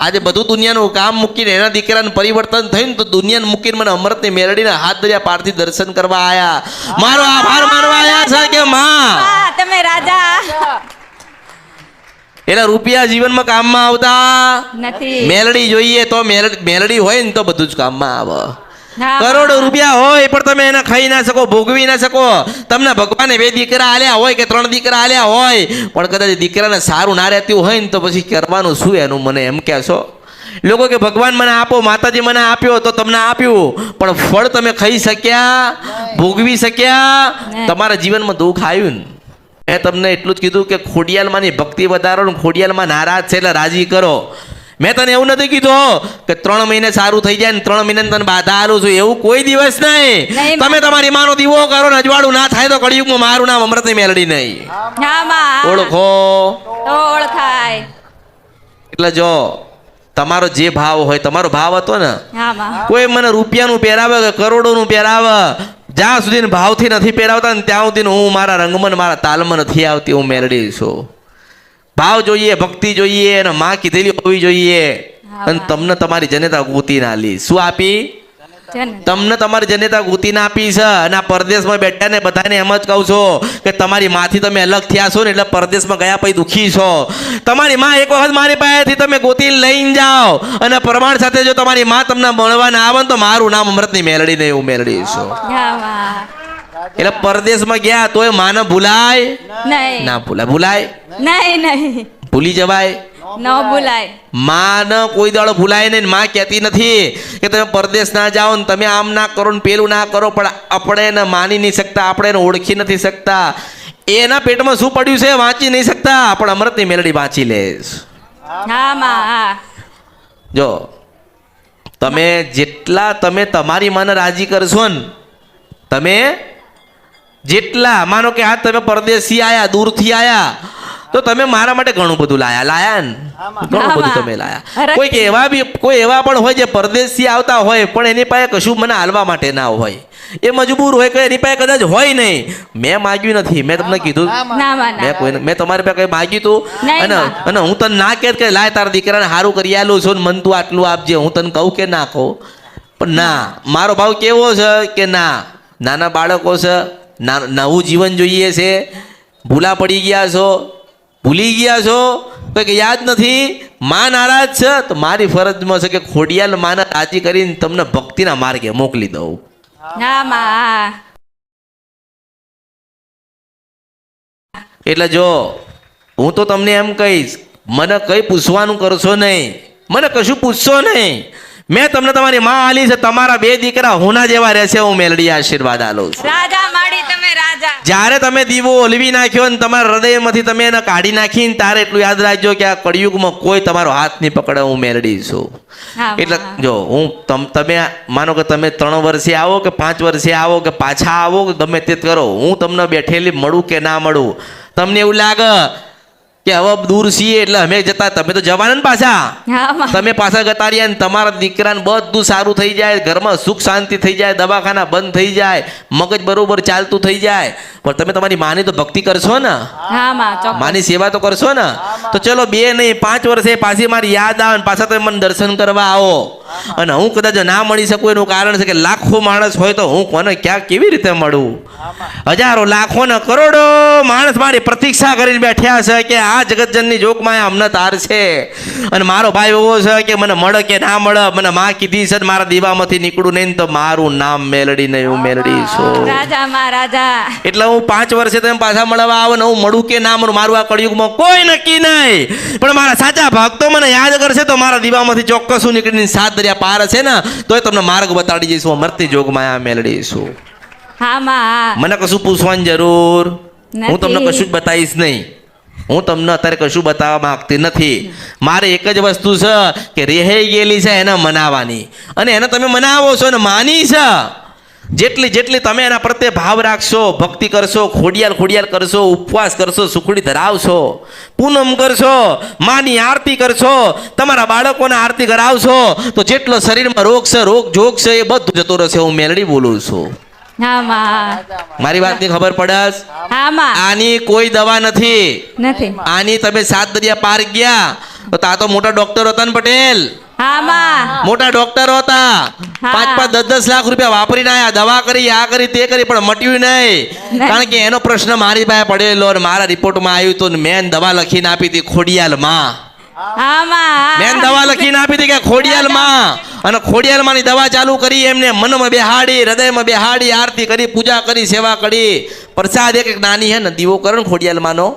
આજે બધું દુનિયાનું કામ મૂકીને એના દીકરાને પરિવર્તન થયું ને તો દુનિયાને મૂકીને મને અમૃતની મેરડીના હાથ દરિયા પારથી દર્શન કરવા આયા. મારો આભાર માનવા આયા છે કે માં તમે રાજા એટલે રૂપિયા જીવનમાં કામમાં આવતા નથી. મેલડી જોઈએ તો મેલડી હોય ને તો બધું જ કામમાં આવે. હા. કરોડો રૂપિયા હોય પણ તમે એને ખાઈ ના શકો, ભોગવી ના શકો. તમને ભગવાને 2 દીકરા આલ્યા હોય કે 3 દીકરા આલ્યા હોય પણ કદાચ દીકરાને સારું ના રહેતું હોય ને તો પછી કરવાનું શું એનું? મને એમ કહેશો? લોકો કે ભગવાન મને આપો, માતાજી મને આપ્યો તો તમને આપ્યું, પણ ફળ તમે ખાઈ શક્યા, ભોગવી શક્યા? તમારા જીવનમાં દુઃખ આવ્યું ને. મેં તમને એટલું જ કીધું કે ખોડિયાલમાંની ભક્તિ વધારો ને ખોડિયાલમાં નારાજ છે એટલે રાજી કરો. મેં તને એવું નથી કીધું કે 3 મહિને સારું થઈ જાય ને 3 મહિને તને બાધા આલું છું, એવું કોઈ દિવસ નહીં. તમે તમારી માનો દીવો કરો ને અજવાળું ના થાય તો કળિયુગમાં મારું નામ અમૃતની મેલડી નહીં. હા માં ઓળખો તો ઓળખાય. એટલે જો તમારો જે ભાવ હોય, તમારો ભાવ હતો ને, હા માં કોઈ મને રૂપિયાનું પહેરાવે કે કરોડોનું પહેરાવે, જ્યાં સુધી ભાવથી નથી પહેરાવતા ને ત્યાં સુધી હું મારા રંગમાં મારા તાલમાં નથી આવતી. હું મેલડી છું. ભાવ જોઈએ, ભક્તિ જોઈએ અને માં કીધેલી હોવી જોઈએ. અને તમને તમારી જનેતા ગોતી ના લી. શું આપી? તમને તમારી જનેતા ગોતી ના આપી છે. અને આ પરદેશમાં બેઠા ને બધાને એમ જ કહું છો કે તમારી માથી તમે અલગ થયા છો ને એટલે પરદેશમાં ગયા પછી દુઃખી છો. તમારી માં એક વખત મારી પાસેથી તમે ગોતી લઈને જાઓ અને પ્રમાણ સાથે જો તમારી માં તમને મળવા ના આવે તો મારું નામ અમૃતની મેલડી નહીં, હું મેલડી છું. હા માં એટલે પરદેશમાં ગયા તોય માને ભૂલાય નહીં ના ભૂલાય? ભૂલાય નહીં ભૂલી જવાય? ન ભૂલાય. માં કોઈ દાડો ભૂલાય નહીં. માં કહેતી નથી કે તમે પરદેશ ના જાઓ ને તમે આમ ના કરો ને પેલું ના કરો, પણ આપણે એને માની નહીં શકતા, આપણે એને ઓળખી નથી શકતા. એના પેટમાં શું પડ્યું છે વાંચી નહીં શકતા, પણ અમૃતની મેલડી વાંચી લેશ. હા માં જો તમે જેટલા તમે તમારી માને રાજી કરશો ને, તમે જેટલા માનો કે આ તમે પરદેશી આયા, દૂરથી આયા તો તમે મારા માટે ઘણું બધું લાયા ને, ઘણું બધું તમે લાયા. કોઈ એવા પણ હોય જે પરદેશથી આવતા હોય પણ એની પાસે કશું મને હાલવા માટે ના હોય, એ મજબૂર હોય કે એની પાસે કદાચ હોય નહીં. મેં માગ્યું નથી, મેં તમને કીધું મેં તમારી પાસે કઈ માગ્યું તું અને હું તને ના કહે કે લાય તારા દીકરાને સારું કરી આલું છું ને મન તું આટલું આપજે, હું તને કહું કે ના કહું? પણ ના, મારો ભાવ કેવો છે કે ના, નાના બાળકો છે, નવું જીવન જોઈએ છે. ભૂલા પડી ગયા છો, ભૂલી ગયા છો, કે યાદ નથી, માં નારાજ છે તો મારી ફરજમાં છે કે ખોડિયાલ માને રાજી કરીને તમને ભક્તિના માર્ગે મોકલી દઉં. હા માં એટલે જો હું તો તમને એમ કહીશ, મને કઈ પૂછવાનું કરશો નહીં, મને કશું પૂછશો નહીં. મેં તમને તમારી માં આલી છે, તમારા 2 દીકરા હોના જેવા રહેશે. હું મેલડી આશીર્વાદ આલું છું. રાજા માડી તમે રાજા. જ્યારે તમે દીવો ઓલવી નાખ્યો ને તમારા હૃદયમાંથી તમે એને કાઢી નાખીને તારે એટલું યાદ રાખજો કે આ કળિયુગમાં કોઈ તમારો હાથ નહીં પકડે. હું મેલડી છું. એટલે જો હું તમે માનો કે તમે 3 વર્ષે આવો કે 5 વર્ષે આવો કે પાછા આવો કે ગમે તે કરો, હું તમને બેઠેલી મળું કે ના મળું, તમને એવું લાગે કે હવે દૂર છીએ એટલે અમે જતા, તમે તો જવાના ને પાછા. તમે પાછા જતા રહ્યા ને તમારા દીકરાને બધું સારું થઈ જાય, ઘરમાં સુખ શાંતિ થઈ જાય, દવાખાના બંધ થઈ જાય, મગજ બરોબર ચાલતું થઈ જાય, પણ તમે તમારી માની તો ભક્તિ કરશો ને, માની સેવા તો કરશો ને. તો ચલો 2 નહીં 5 વર્ષે પાછી મારી યાદ આવે ને પાછા તમે મને દર્શન કરવા આવો. અને હું કદાચ ના મળી શકું એનું કારણ છે કે લાખો માણસ હોય તો હું કોને ક્યાં કેવી રીતે મળું? હજારો લાખો ને કરોડો માણસ મારી પ્રતીક્ષા કરીને બેઠ્યા છે કે આ જગતજનની જોગમાં અમને તાર છે. અને મારો ભાઈ એવો છે કે મને મળે કે ના મળે, મને માં કીધી છે મારા દીવામાંથી નીકળું નહીં તો મારું નામ મેલડી નહીં, હું મેલડી છું. રાજા મહારાજા. એટલે હું 5 વર્ષે તમે પાછા મળવા આવો ને હું મળું કે ના મળું મારું આ કળિયુગમાં કોઈ નક્કી નહીં. પણ મારા સાચા ભક્તો મને યાદ કરશે તો મારા દીવામાંથી ચોક્કસ હું નીકળીને 7 દરિયા પાર છે ને તોય તમને માર્ગ બતાડી જઈશું. અમરતી જોગમાં આ મેલડી છું. મને કશું પૂછવાની જરૂર, હું તમને કશું જ બતાવીશ નહીં. હું તમને અત્યારે કશું બતાવવા માંગતી નથી. મારે એક જ વસ્તુ છે કે રહી ગયેલી છે એને મનાવવાની, અને એને તમે મનાવો છો ને માની છે. જેટલી તમે એના પ્રત્યે ભાવ રાખશો, ભક્તિ કરશો, ખોડિયાલ કરશો, ઉપવાસ કરશો, સુખડી ધરાવશો, પૂનમ કરશો, માની આરતી કરશો, તમારા બાળકોને આરતી કરાવશો તો જેટલો શરીરમાં રોગ છે, રોગ જોગ છે એ બધું જતો રહેશે. હું મેલડી બોલું છું. હા માં મારી વાતની ખબર પડસ? હા માં આની કોઈ દવા નથી. નથી આની તમે 7 દરિયા પાર ગયા તો તા તો મોટા ડોક્ટર હતા ને પટેલ, હા માં મોટા ડોક્ટરો હતા. 5-5, 10-10 લાખ રૂપિયા વાપરીને આયા, દવા કરી, આ કરી, તે કરી, પણ મટ્યું નહીં. કારણ કે એનો પ્રશ્ન મારી પાસે પડેલો અને મારા રિપોર્ટમાં આવ્યું હતું ને મેં દવા લખીને આપી હતી ખોડિયાલમાં. હા માં મેં દવા લખીને આપી હતી કે ખોડિયાલમાં, અને ખોડિયાલમાંની દવા ચાલુ કરી. એમને મનમાં બેહાડી, હૃદયમાં બેહાડી, આરતી કરી, પૂજા કરી, સેવા કરી. પ્રસાદ એક નાની હે ને દીવો કરે ને ખોડિયાલમાંનો,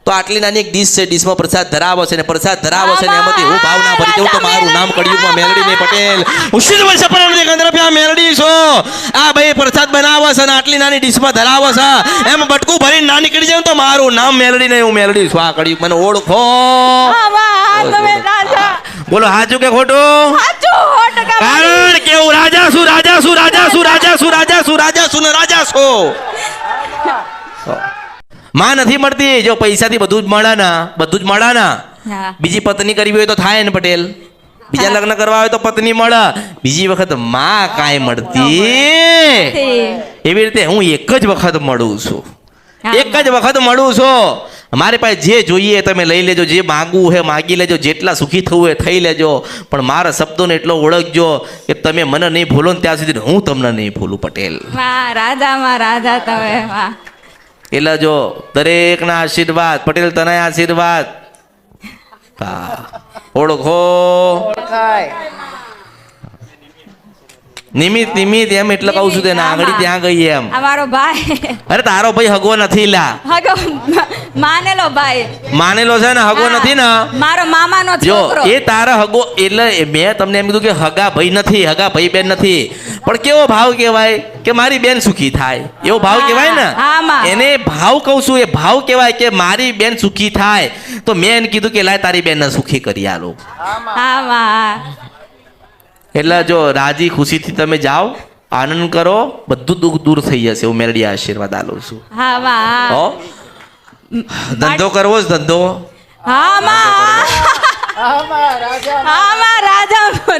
તો આટલી નાની એક ડીશ છે, ડીશમાં પ્રસાદ ધરાવે છે ને પ્રસાદ ધરાવે છે ને એમાંથી હું ભાવ ના ભરી દઉં તો મારું નામ કડિયુગમાં મેલડી નહીં પટેલ. હું શિવ વર્ષ પરણથી ગંધર્ભ્યા મેલડી છો. આ ભાઈ પ્રસાદ બનાવે છે ને આટલી નાની ડીશમાં ધરાવે છે, એમ બટકું ભરીને ના નીકળી જાય તો મારું નામ મેલડી નહીં, હું મેલડી છું. આ કડિયુગ મને ઓળખો. બોલો સાચું કે ખોટું? કારણ કે હું રાજા છું, રાજા છું, રાજા છું, રાજા છું, રાજા છું, રાજા છું ને રાજા છું. માં નથી મળતી. જો પૈસાથી બધું જ મળે ને, બધું જ મળે ને. બીજી પત્ની કરવી હોય તો થાય ને પટેલ, બીજા લગ્ન કરવા હોય તો પત્ની મળે, બીજી વખત માં કાંઈ મળતી. એવી રીતે હું એક જ વખત મળું છું, એક જ વખત મળું છું. મારી પાસે જે જોઈએ તમે લઈ લેજો, જે માગવું હોય માગી લેજો, જેટલા સુખી થવું હોય થઈ લેજો, પણ મારા શબ્દોને એટલો ઓળખજો કે તમે મને નહીં ભૂલો ને ત્યાં સુધી હું તમને નહીં ભૂલું પટેલ. રાજામાં રાજા તમે માં. એટલે જો દરેકના આશીર્વાદ, પટેલ તને આશીર્વાદ. હા ઓળખો. નિમિત નિમિત એમ એટલે કહું છું તેને આંગળી ત્યાં ગઈ એમ. અમારો ભાઈ. અરે તારો ભાઈ હગો નથી લા. હગો માનેલો ભાઈ. માનેલો છે ને, હગો નથી ને. મારો મામાનો જો છોકરો. એ તારા હગો, એટલે મેં તમને એમ કીધું કે હગા ભાઈ નથી, હગા ભાઈ બેન નથી, પણ કેવો ભાવ કહેવાય કે મારી બેન સુખી થાય, એવો ભાવ કહેવાય ને. એને ભાવ કહું છું, એ ભાવ કહેવાય કે મારી બેન સુખી થાય. તો મેં એને કીધું કે લાય તારી બેનને સુખી કરી આલો. એટલે જો રાજી ખુશીથી તમે જાઓ, આનંદ કરો, બધું દુઃખ દૂર થઈ જશે. હું મેલડી આશીર્વાદ આલું છું. ધંધો કરવો જ ધંધો.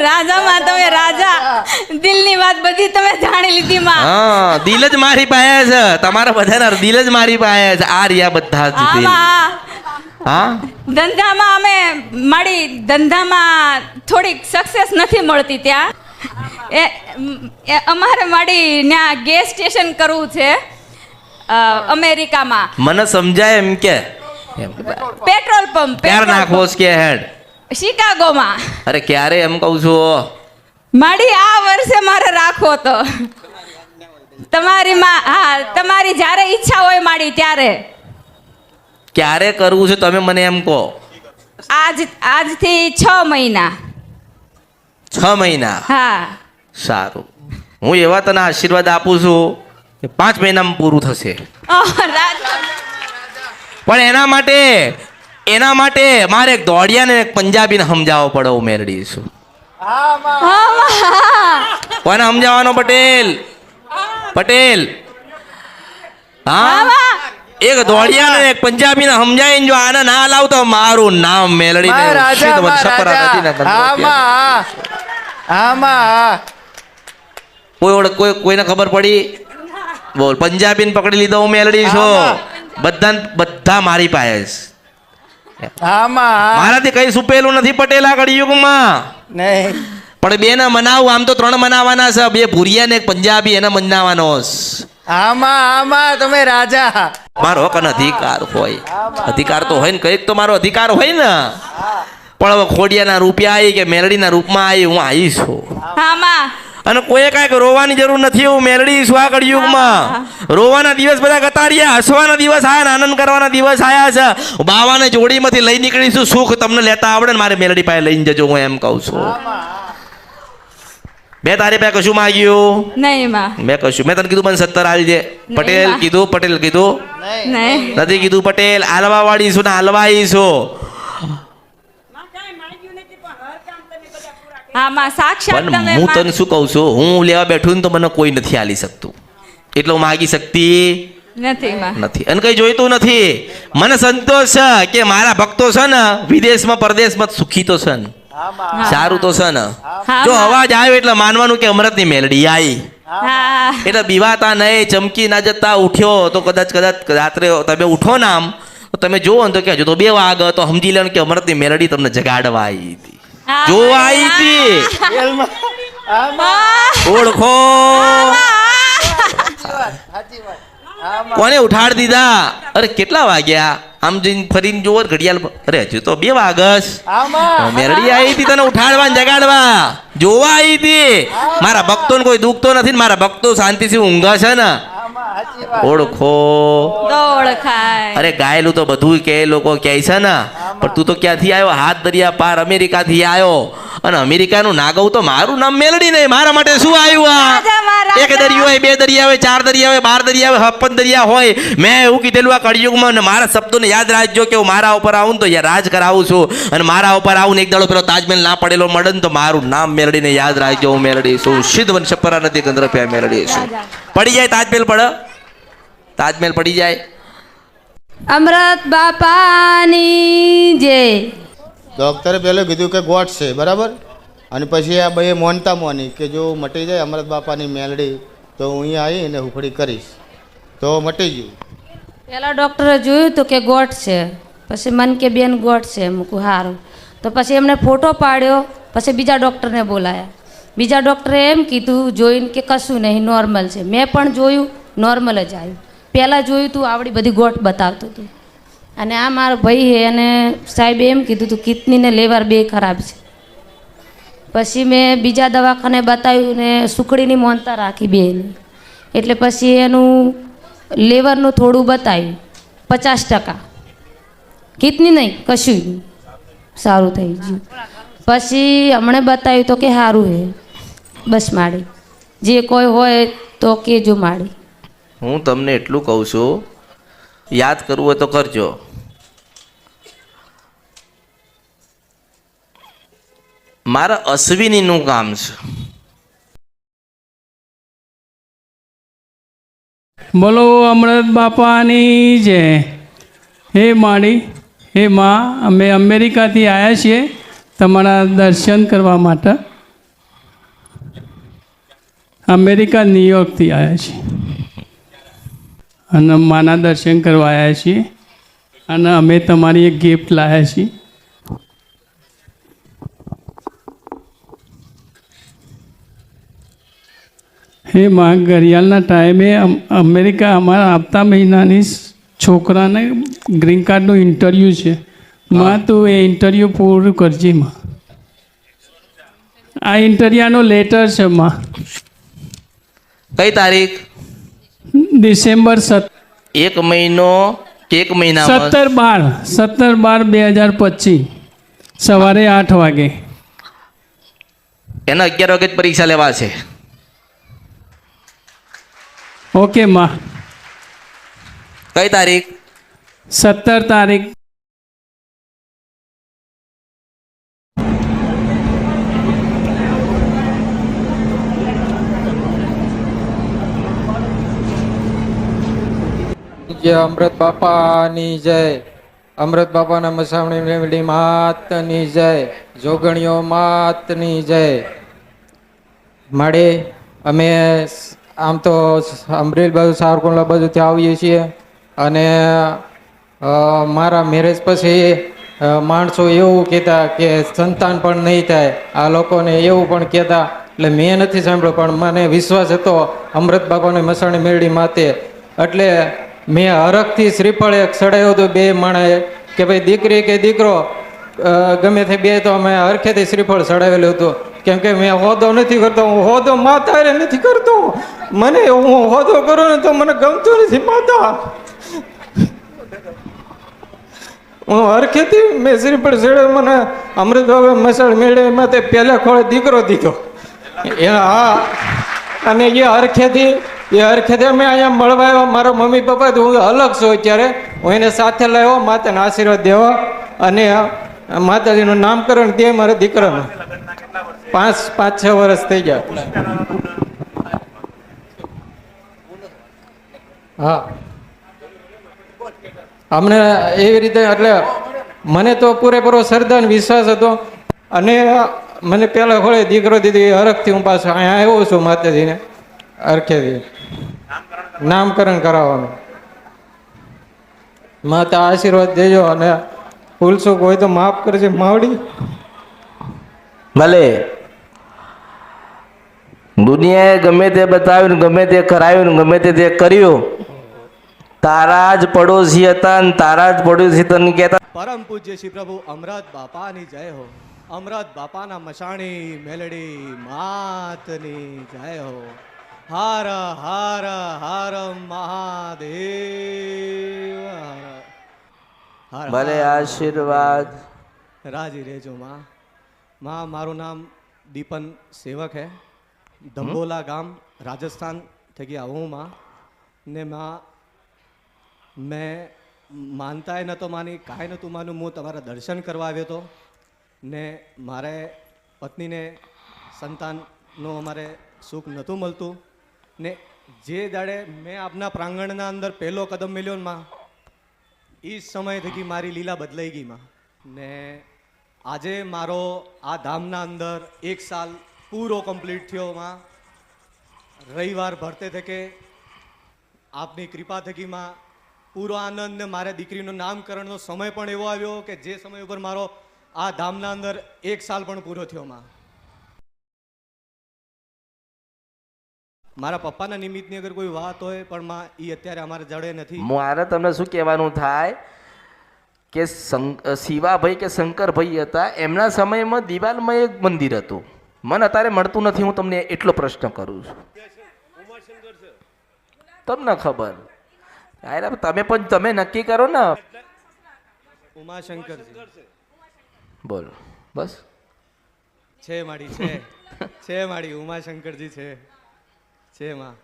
રાજામાં તમે રાજા, દિલની વાત બધી તમે જાણી લીધી માં. હા દિલ જ મારી પાસે છે, તમારા બધાના દિલ જ મારી પાસે છે. આ રહ્યા બધા જ દિલ. હા ધંધામાં અમે મારી ધંધામાં થોડીક સક્સેસ નથી મળતી ત્યાં. અમારે મારી ત્યાં ગેસ સ્ટેશન કરવું છે અમેરિકામાં. મને સમજાય એમ કે પેટ્રોલ પંપ ક્યારે નાખવો કે હેડ શિકાગોમાં. અરે ક્યારે એમ કહું છું. મારી આ વર્ષે મારે રાખવો તો તમારી માં. હા તમારી જ્યારે ઈચ્છા હોય મારી ત્યારે. ક્યારે કરવું છે તમે મને એમ કહો. આજથી 6 મહિના. 6 મહિના? હા સારું. હું એવા તને આશીર્વાદ આપું છું કે 5 મહિનામાં પૂરું થશે. પણ એના માટે મારે એક દોડિયા ને એક પંજાબીને સમજાવવો પડે. હું મેરડી છું. કોને સમજાવવાનો પટેલ? પટેલ. હા એક દોડિયા ને એક પંજાબી ને સમજાવીને જો આને ના લાવતો મારું નામ મેલડી કોઈને ખબર પડી? બોલ. પંજાબી ને પકડી લીધો, હું મેલડી છું. બધા મારી પાસે. મારાથી કઈ સુપેલું નથી પટેલ આ કળિયુગમાં. પણ બે ને મનાવું, આમ તો 3 મનાવાના છે, 2 ભૂરિયા ને એક પંજાબી, એને મનાવાનો. તમે રાજા. મારો હક અધિકાર હોય, અધિકાર તો હોય ને, કઈક તો મારો અધિકાર હોય ને. પણ હવે ખોડિયાના રૂપિયા આવી કે મેલડીના રૂપમાં આવી, હું આવી છું. અને કોઈ કાંઈક રોવાની જરૂર નથી. હું મેલડી છું આ કળિયુગમાં. રોવાના દિવસ બધા ગતાર્યા, હસવાના દિવસ આયા, આનંદ કરવાના દિવસ આયા છે. બાવાને જોડીમાંથી લઈ નીકળીશું. સુખ તમને લેતા આવડે ને મારે મેલડી પાસે લઈને જજો, હું એમ કહું છું. મેં તારી પાસે કશું માગ્યું નહીં માં. મેં કશું, મેં તને કીધું મને 70 આલજે. પટેલ કીધું? પટેલ કીધું? નથી કીધું. પટેલ હાલવા વાળી છું ને હાલવાઈ છું. પણ હું તને શું કહું છું, હું લેવા બેઠું ને તો મને કોઈ નથી આલી શકતું, એટલે હું માગી શકતી નથી. અને કઈ જોઈતું નથી. મને સંતોષ છે કે મારા ભક્તો છે ને વિદેશમાં પરદેશમાં સુખી તો છે ને, સારું તો છે ને. જો અવાજ આવ્યો એટલે માનવાનું કે અમૃતની મેલડી આવી. હા એટલે બીવાતા નહીં, ચમકી ના જતા. ઉઠ્યો તો કદાચ રાત્રે તમે ઉઠો ને આમ તો તમે જુઓ ને તો કે હજુ તો 2 વાગ તો સમજી લો કે અમૃતની મેલડી તમને જગાડવા આવી હતી, જોવા આવી હતી. ઓળખો કોને ઉઠાડી દીધા? અરે કેટલા વાગ્યા? આમ જઈને ફરીને જોવો ઘડિયાળ પર. અરે હજુ તો 2 વાગસ. મેરડી આવી હતી તને ઉઠાડવા ને જગાડવા, જોવા આવી હતી. મારા ભક્તોને કોઈ દુઃખ તો નથી ને, મારા ભક્તો શાંતિથી ઊંઘા છે ને. ઓળખો ઓળખાય. અરે ગાયેલું તો બધું કે લોકો કહે છે ને, પણ તું તો ક્યાંથી આવ્યો? હાથ દરિયા પાર અમેરિકાથી આવ્યો. અને અમેરિકાનું ના ગયું તો મારું નામ મેલડી નહીં, મારા માટે શું આવ્યું? આ એક દરિયો હોય, 2 દરિયા હોય, 4 દરિયા હોય, 12 દરિયા હોય, 56 દરિયા હોય. મેં એવું કીધેલું આ કળિયુગમાં, અને મારા શબ્દોને યાદ રાખજો કે હું મારા ઉપર આવું તો રાજ કરાવું છું. અને મારા ઉપર આવું ને એક દાડો પેલો તાજમહેલ ના પડેલો મળે ને તો મારું નામ મેલડીને યાદ રાખજો. હું મેલડી છું, સિદ્ધ વંશપરા નથી, ગંધર્વ મેલડી છું. પડી જાય તાજમહેલ, તાજમહેલ પડી જાય. અમૃત બાપાની જય. ડૉક્ટરે પહેલું કીધું કે ગોટ છે, બરાબર. અને પછી આ બે મોનતા મોની કે જો મટી જાય અમૃત બાપાની મેલડી તો હું અહીંયા આવીને હુફડી કરીશ, તો મટી ગયું. પહેલાં ડૉક્ટરે જોયું તો કે ગોટ છે, પછી મન કે બેન ગોટ છે. મૂકું સારું. તો પછી એમણે ફોટો પાડ્યો, પછી બીજા ડૉક્ટરને બોલાયા. બીજા ડૉક્ટરે એમ કીધું જોઈને કે કશું નહીં, નોર્મલ છે. મેં પણ જોયું, નોર્મલ જ આવ્યું. પહેલાં જોયું તું આવડી બધી ગોટ બતાવતું હતું. અને આ મારો ભાઈ છે અને સાહેબે એમ કીધું હતું કિડની ને લીવર 2 ખરાબ છે. પછી મેં બીજા દવાખાને બતાવ્યું ને સુકડીની મોનતા રાખી 2ની. એટલે પછી એનું લીવરનું થોડું બતાવ્યું 50%, કિડની નહીં કશું નહીં, સારું થઈ ગયું. પછી હમણે બતાવ્યું તો કે સારું છે. બસ માડી જે કોઈ હોય તો કેજો માડી. હું તમને એટલું કહું છું, યાદ કરવું હોય તો કરજો. મારા અશ્વિનીનું કામ છે. બોલો અમૃત બાપાની જય. હે માડી, હે માં, અમે અમેરિકાથી આવ્યા છીએ તમારા દર્શન કરવા માટે. અમેરિકા ન્યુયોર્કથી આવ્યા છીએ અને માના દર્શન કરવા આવ્યા છીએ. અને અમે તમારી એક ગિફ્ટ લાવ્યા છીએ. હે માં, ઘડિયાળના ટાઈમે અમેરિકા અમારા આવતા મહિનાની છોકરાને ગ્રીન કાર્ડનું ઇન્ટરવ્યૂ છે. માં તું એ ઇન્ટરવ્યૂ પૂરું કરજે માં. આ ઇન્ટરવ્યુનો લેટર છે માં. કઈ તારીખ? ડિસેમ્બર 1 મહિનો કે 1 મહિના? 17/12/2025 સવારે 8 વાગે. એના 11 વાગે જ પરીક્ષા લેવા છે. ઓકે માં. કઈ તારીખ? 17 તારીખ. જય અમૃત બાપાની જય. અમૃત બાપાના મસામણી મેલડી માતની જય. જોગણીઓ માતની જય. મળે અમે આમ તો અમરેલી બાજુ સાવરકુંડલા બાજુથી આવીએ છીએ. અને મારા મેરેજ પછી માણસો એવું કહેતા કે સંતાન પણ નહીં થાય, આ લોકોને એવું પણ કહેતા. એટલે મેં નથી સાંભળ્યું, પણ મને વિશ્વાસ હતો અમૃત બાપાની મસાણી મેળડી માતે. એટલે મેં હરખથી શ્રીફળ એક ચડાવ્યું હતું 2 માણાએ કે ભાઈ દીકરી કે દીકરો ગમે તે 2 તો અમે હરખેથી શ્રીફળ ચડાવેલું હતું. કેમ કે મેં હોદો નથી કરતો, હું હોદો માતારે નથી કરતો. મને હું હોદો કરું ને તો મને ગમતું નથી માતા. હું હરખેથી મેં શ્રીફળ ચડાવ્યું. મને અમૃત બાબા મસાળ મેળે માતે પહેલા ખોળે દીકરો દીધો. હા, અને એ હરખેથી અમે અહીંયા મળવા આવ્યા. મારા મમ્મી પપ્પા તો હું અલગ છું અત્યારે, હું એને સાથે લાવ્યો માતાના આશીર્વાદ દેવા. અને માતાજીનું નામકરણ દે મારા દીકરાનું. 5-6 વર્ષ થઈ ગયા. હા, અમને એવી રીતે, એટલે મને તો પૂરેપૂરો શ્રદ્ધા વિશ્વાસ હતો. અને મને પહેલાં ખોળે દીકરો દીધી હરખથી હું પાછો અહીંયા આવ્યો છું માતાજીને. અરખેથી નામકરણ કરાવવાનું. માતા આશીર્વાદ દેજો અને ભૂલચૂક હોય તો માફ કરજે માવડી. ભલે દુનિયાએ ગમે તે બતાવ્યું ને ગમે તે કરાવ્યું ને ગમે તે કર્યું, તારા જ પડોશી હતા ને તારા જ પડોશી તને કહેતા પરમ પૂજ્ય શ્રી પ્રભુ અમરત બાપાની જય હો. અમરત બાપાના મશાણી મેલડી માતની જય હો. હર હર હર મહાદેવ હર. ભલે આશીર્વાદ. રાજી રહેજો માં. માં મારું નામ દીપન સેવક હે. ધંબોલા ગામ રાજસ્થાન થકી આવું માં. ને માં મેં માનતાય નહોતો માની, કાંઈ નહોતું માનું. હું તમારા દર્શન કરવા આવ્યો હતો ને મારે પત્નીને સંતાનનું અમારે સુખ નહોતું મળતું ને જે દાડે મેં આપના પ્રાંગણના અંદર પહેલો કદમ મેલ્યો ને માં, એ જ સમય થકી મારી લીલા બદલાઈ ગઈ માં. ને આજે મારો આ ધામના અંદર 1 સાલ પૂરો કમ્પ્લીટ થયો માં. રવિવાર ભરતે થકે આપની કૃપા થકી માં પૂરો આનંદ ને મારે દીકરીનો નામકરણનો સમય પણ એવો આવ્યો કે જે સમય ઉપર મારો આ ધામના અંદર 1 સાલ પણ પૂરો થયો માં. મારા પપ્પાના નિમિત્તની અગર કોઈ વાત હોય પણ માં એ અત્યારે અમારા જડે નથી. મારે તમને શું કહેવાનું થાય કે શિવાભાઈ કે શંકરભાઈ હતા, એમના સમયમાં દિવાલમાં એક મંદિર હતું. મને અત્યારે મળતું નથી. હું તમને એટલો પ્રશ્ન કરું છું. તમને ખબર? તમે પણ તમે નક્કી કરો ને. ઉમાશંકરજી બોલો બસ. છે માડી છે માડી ઉમાશંકરજી છે માં.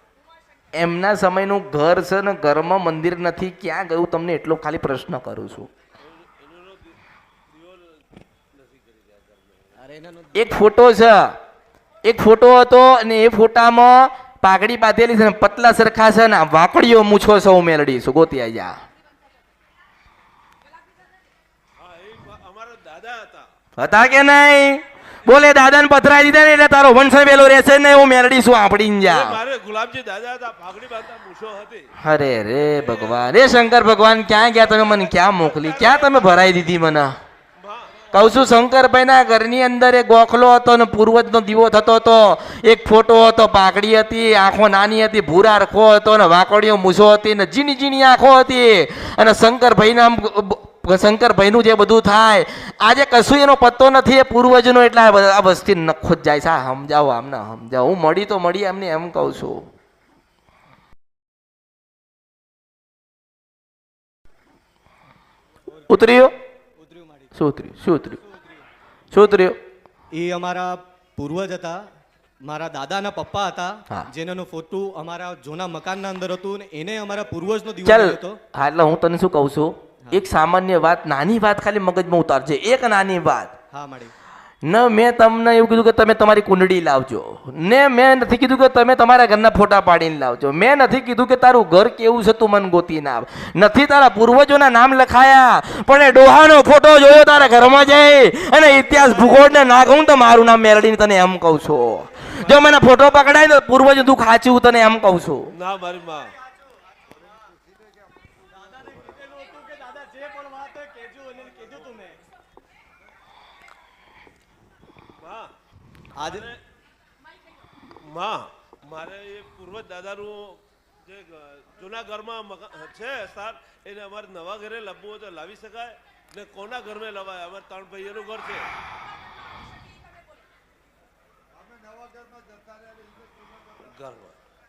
એમના સમયનું ઘર છે ને ઘરમાં મંદિર નથી. ક્યાં ગયું તમને એટલો ખાલી પ્રશ્ન કરું છું. એક ફોટો છે, એક ફોટો હતો અને એ ફોટામાં પાઘડી બાંધેલી છે ને પતલા સરખા છે ને વાકડીઓ મૂછો સૌ મેલડી છું ગોતી આયા. હતા કે નહીં? બોલે દાદા ને પથરાઈ દીધા ને એટલે તારો વંશ વેલો રહેશે ને હું મેલડી છું આપડી જા. ગુલાબજી દાદા હતા, પાઘડી બાંધતા મૂછો હતી. અરે રે ભગવાન, રે શંકર ભગવાન ક્યાં ગયા તમે? મને ક્યાં મોકલી? ક્યાં તમે ભરાઈ દીધી મને? કહું છું શંકરભાઈ ના ઘરની અંદર એક ગોખલો હતો ને પૂર્વજનો દીવો થતો હતો. એક ફોટો હતો, પાઘડી હતી, આંખો નાની હતી, ભૂરા રખો હતો ને વાકડીઓ મૂછો હતી ને ઝીણી ઝીણી આંખો હતી. અને શંકરભાઈનું જે બધું થાય આજે કશું એનો પત્તો નથી. એ પૂર્વજનો એટલે આ વસ્તી નખો જ જાય છે. સમજાવો આમને, સમજાવો. હું મળી તો મળી એમને એમ કહું છું. ઉતર્યો? શું ઉતર્યું? શું ઉતર્યું? શું ઉતર્યું? એ અમારા પૂર્વજ હતા, મારા દાદાના પપ્પા હતા, હા. જેનો ફોટો અમારા જૂના મકાનના અંદર હતું ને એને અમારા પૂર્વજનો દીવો ચાલ હતો. હા, એટલે હું તને શું કહું છું, એક સામાન્ય વાત, નાની વાત ખાલી મગજમાં ઉતારજે. એક નાની વાત. હા માડી. ન મેં તમને એવું કીધું કે તમે તમારી કુંડળી લાવજો, ને મેં નથી કીધું કે તમે તમારા ઘરના ફોટા પાડીને લાવજો. મેં નથી કીધું કે તારું ઘર કેવું છે તું મન ગોતીને આવ. નથી તારા પૂર્વજોના નામ લખાયા, પણ એ ડોહાનો ફોટો જોયો તારા ઘરમાં જઈ અને ઇતિહાસ ભૂગોળને નાખું તો મારું નામ મેલડીને તને એમ કહું છું. જો મને ફોટો પકડાય તો પૂર્વજ દુઃખ સાચું તને એમ કહું છું. ના મારી માં આજે માં મારે એ પૂર્વજ દાદાનું જે જૂના ઘરમાં છે સ્થાન એને અમારે નવા ઘરે લાવવું હોય તો લાવી શકાય ને કોના ઘરમાં લવાય? અમારે 3 ભાઈઓનું ઘર છે.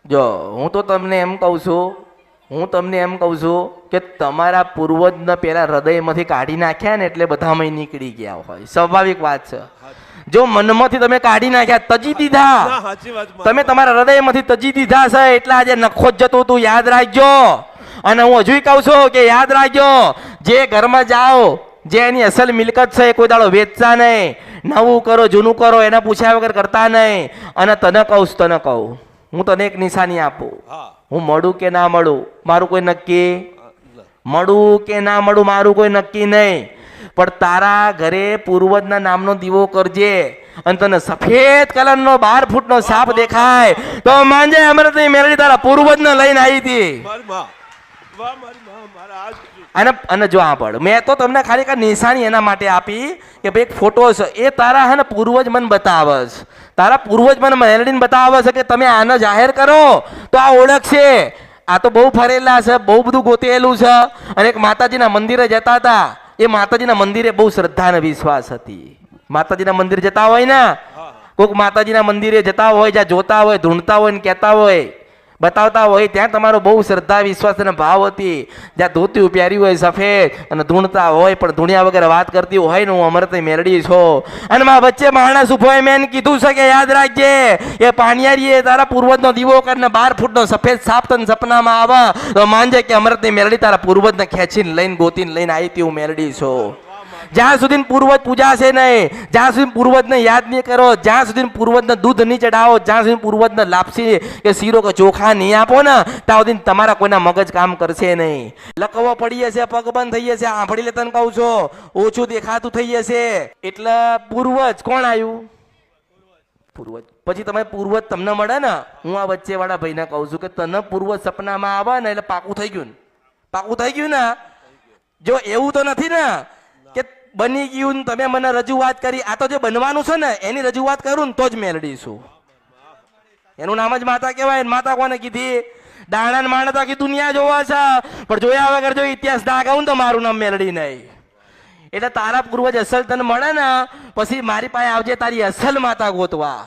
જો હું તો તમને એમ કહું છું, કે તમારા પૂર્વજને પેલા હૃદયમાંથી કાઢી નાખ્યા ને એટલે બધામાં નીકળી ગયા હોય. સ્વાભાવિક વાત છે. જો મનમાંથી તમે કાઢી નાખ્યા, તજી દીધા, તમે તમારા હૃદયમાંથી તજી દીધા છે એટલે આજે નખો જ જતો તું. યાદ રાખજો. અને હું હજુ કહું છું કે યાદ રાખજો, જે ઘરમાં જાઓ, જે એની અસલ મિલકત છે એ કોઈ દાડો વેચતા નહીં. નવું કરો જૂનું કરો એના પૂછ્યા વગર કરતા નહીં. અને તને કહું હું તને એક નિશાની આપું. હું મળું કે ના મળું મારું કોઈ નક્કી, મળું કે ના મળું મારું કોઈ નક્કી નહીં. પણ તારા ઘરે પૂર્વજના નામનો દીવો કરજે અને તને સફેદ કલરનો 12 ફૂટનો સાપ દેખાય તો માંજે અમૃતની મેલડી તારા પૂર્વજને લઈને આવી હતી. મારી માં વાહ મારી માં મારા આજ અને જો આ પડ મેં તો તમને ખાલી કા નિશાની એના માટે આપી કે ભાઈ એક ફોટો છે એ તારા હે ને પૂર્વજ મને બતાવે છે. તારા પૂર્વજ મને મેલડીને બતાવે છે કે તમે આને જાહેર કરો તો આ ઓળખશે. આ તો બહુ ફરેલા છે, બહુ બધું ગોતેલું છે. અને એક માતાજીના મંદિરે જતા હતા. એ માતાજીના મંદિરે બહુ શ્રદ્ધા અને વિશ્વાસ હતી. માતાજીના મંદિર જતા હોય ને, કોઈક માતાજીના મંદિરે જતા હોય, જ્યાં જોતા હોય, ધૂંઢતા હોય ને કહેતા હોય, બતાવતા હોય, ત્યાં તમારો બહુ શ્રદ્ધા વિશ્વાસ અને ભાવ હતી. જ્યાં ધોતી પહેર્યું હોય સફેદ અને ધૂણતા હોય પણ ધૂણ્યા વગર વાત કરતી હોય ને હું અમૃતની મેલડી છું. અને મારા વચ્ચે માણસ ઉભો હોય મેં કીધું છે કે યાદ રાખજે એ પાણિયારીએ તારા પૂર્વજનો દીવો કરીને 12 ફૂટનો સફેદ સાપ તને સપનામાં આવે તો માનજે કે અમૃતની મેલડી તારા પૂર્વજને ખેંચીને લઈને ગોતીને લઈને આવી હતી હું મેલડી છું. જ્યાં સુધી પૂર્વજ પૂજાશે નહીં, જ્યાં સુધી પૂર્વજને યાદ નહીં કરો, જ્યાં સુધી પૂર્વજને દૂધ નહીં ચડાવો, જ્યાં સુધી પૂર્વજને લાપસી કે શીરો કે ચોખા નહીં આપો ને ત્યાં સુધી તમારા કોઈના મગજ કામ કરશે નહીં. લકવો પડી જશે, પગ બંધ થઈ જશે, આંભળી લેતા કહું છો ઓછું દેખાતું થઈ જશે. એટલે પૂર્વજ કોણ આવ્યું? પૂર્વજ. પછી તમે પૂર્વજ તમને મળે ને, હું આ વચ્ચે વાળા ભાઈને કહું છું કે તને પૂર્વજ સપનામાં આવે ને એટલે પાકું થઈ ગયું ને, પાકું થઈ ગયું ને. જો એવું તો નથી ને કે બની ગયું ને તમે મને રજૂઆત કરી. આ તો જે બનવાનું છે ને એની રજૂઆત કરું ને તો જ મેલડી છું. એનું નામ જ માતા કહેવાય. માતા કોને કીધી? દાણા માણતા કીધું દુનિયા જોવા છે પણ જોયા વગર જો ઇતિહાસ ના કહું તો મારું નામ મેલડી નહીં. એટલે તારા પૂર્વજ અસલ તને મળે ને પછી મારી પાસે આવજે તારી અસલ માતા ગોતવા,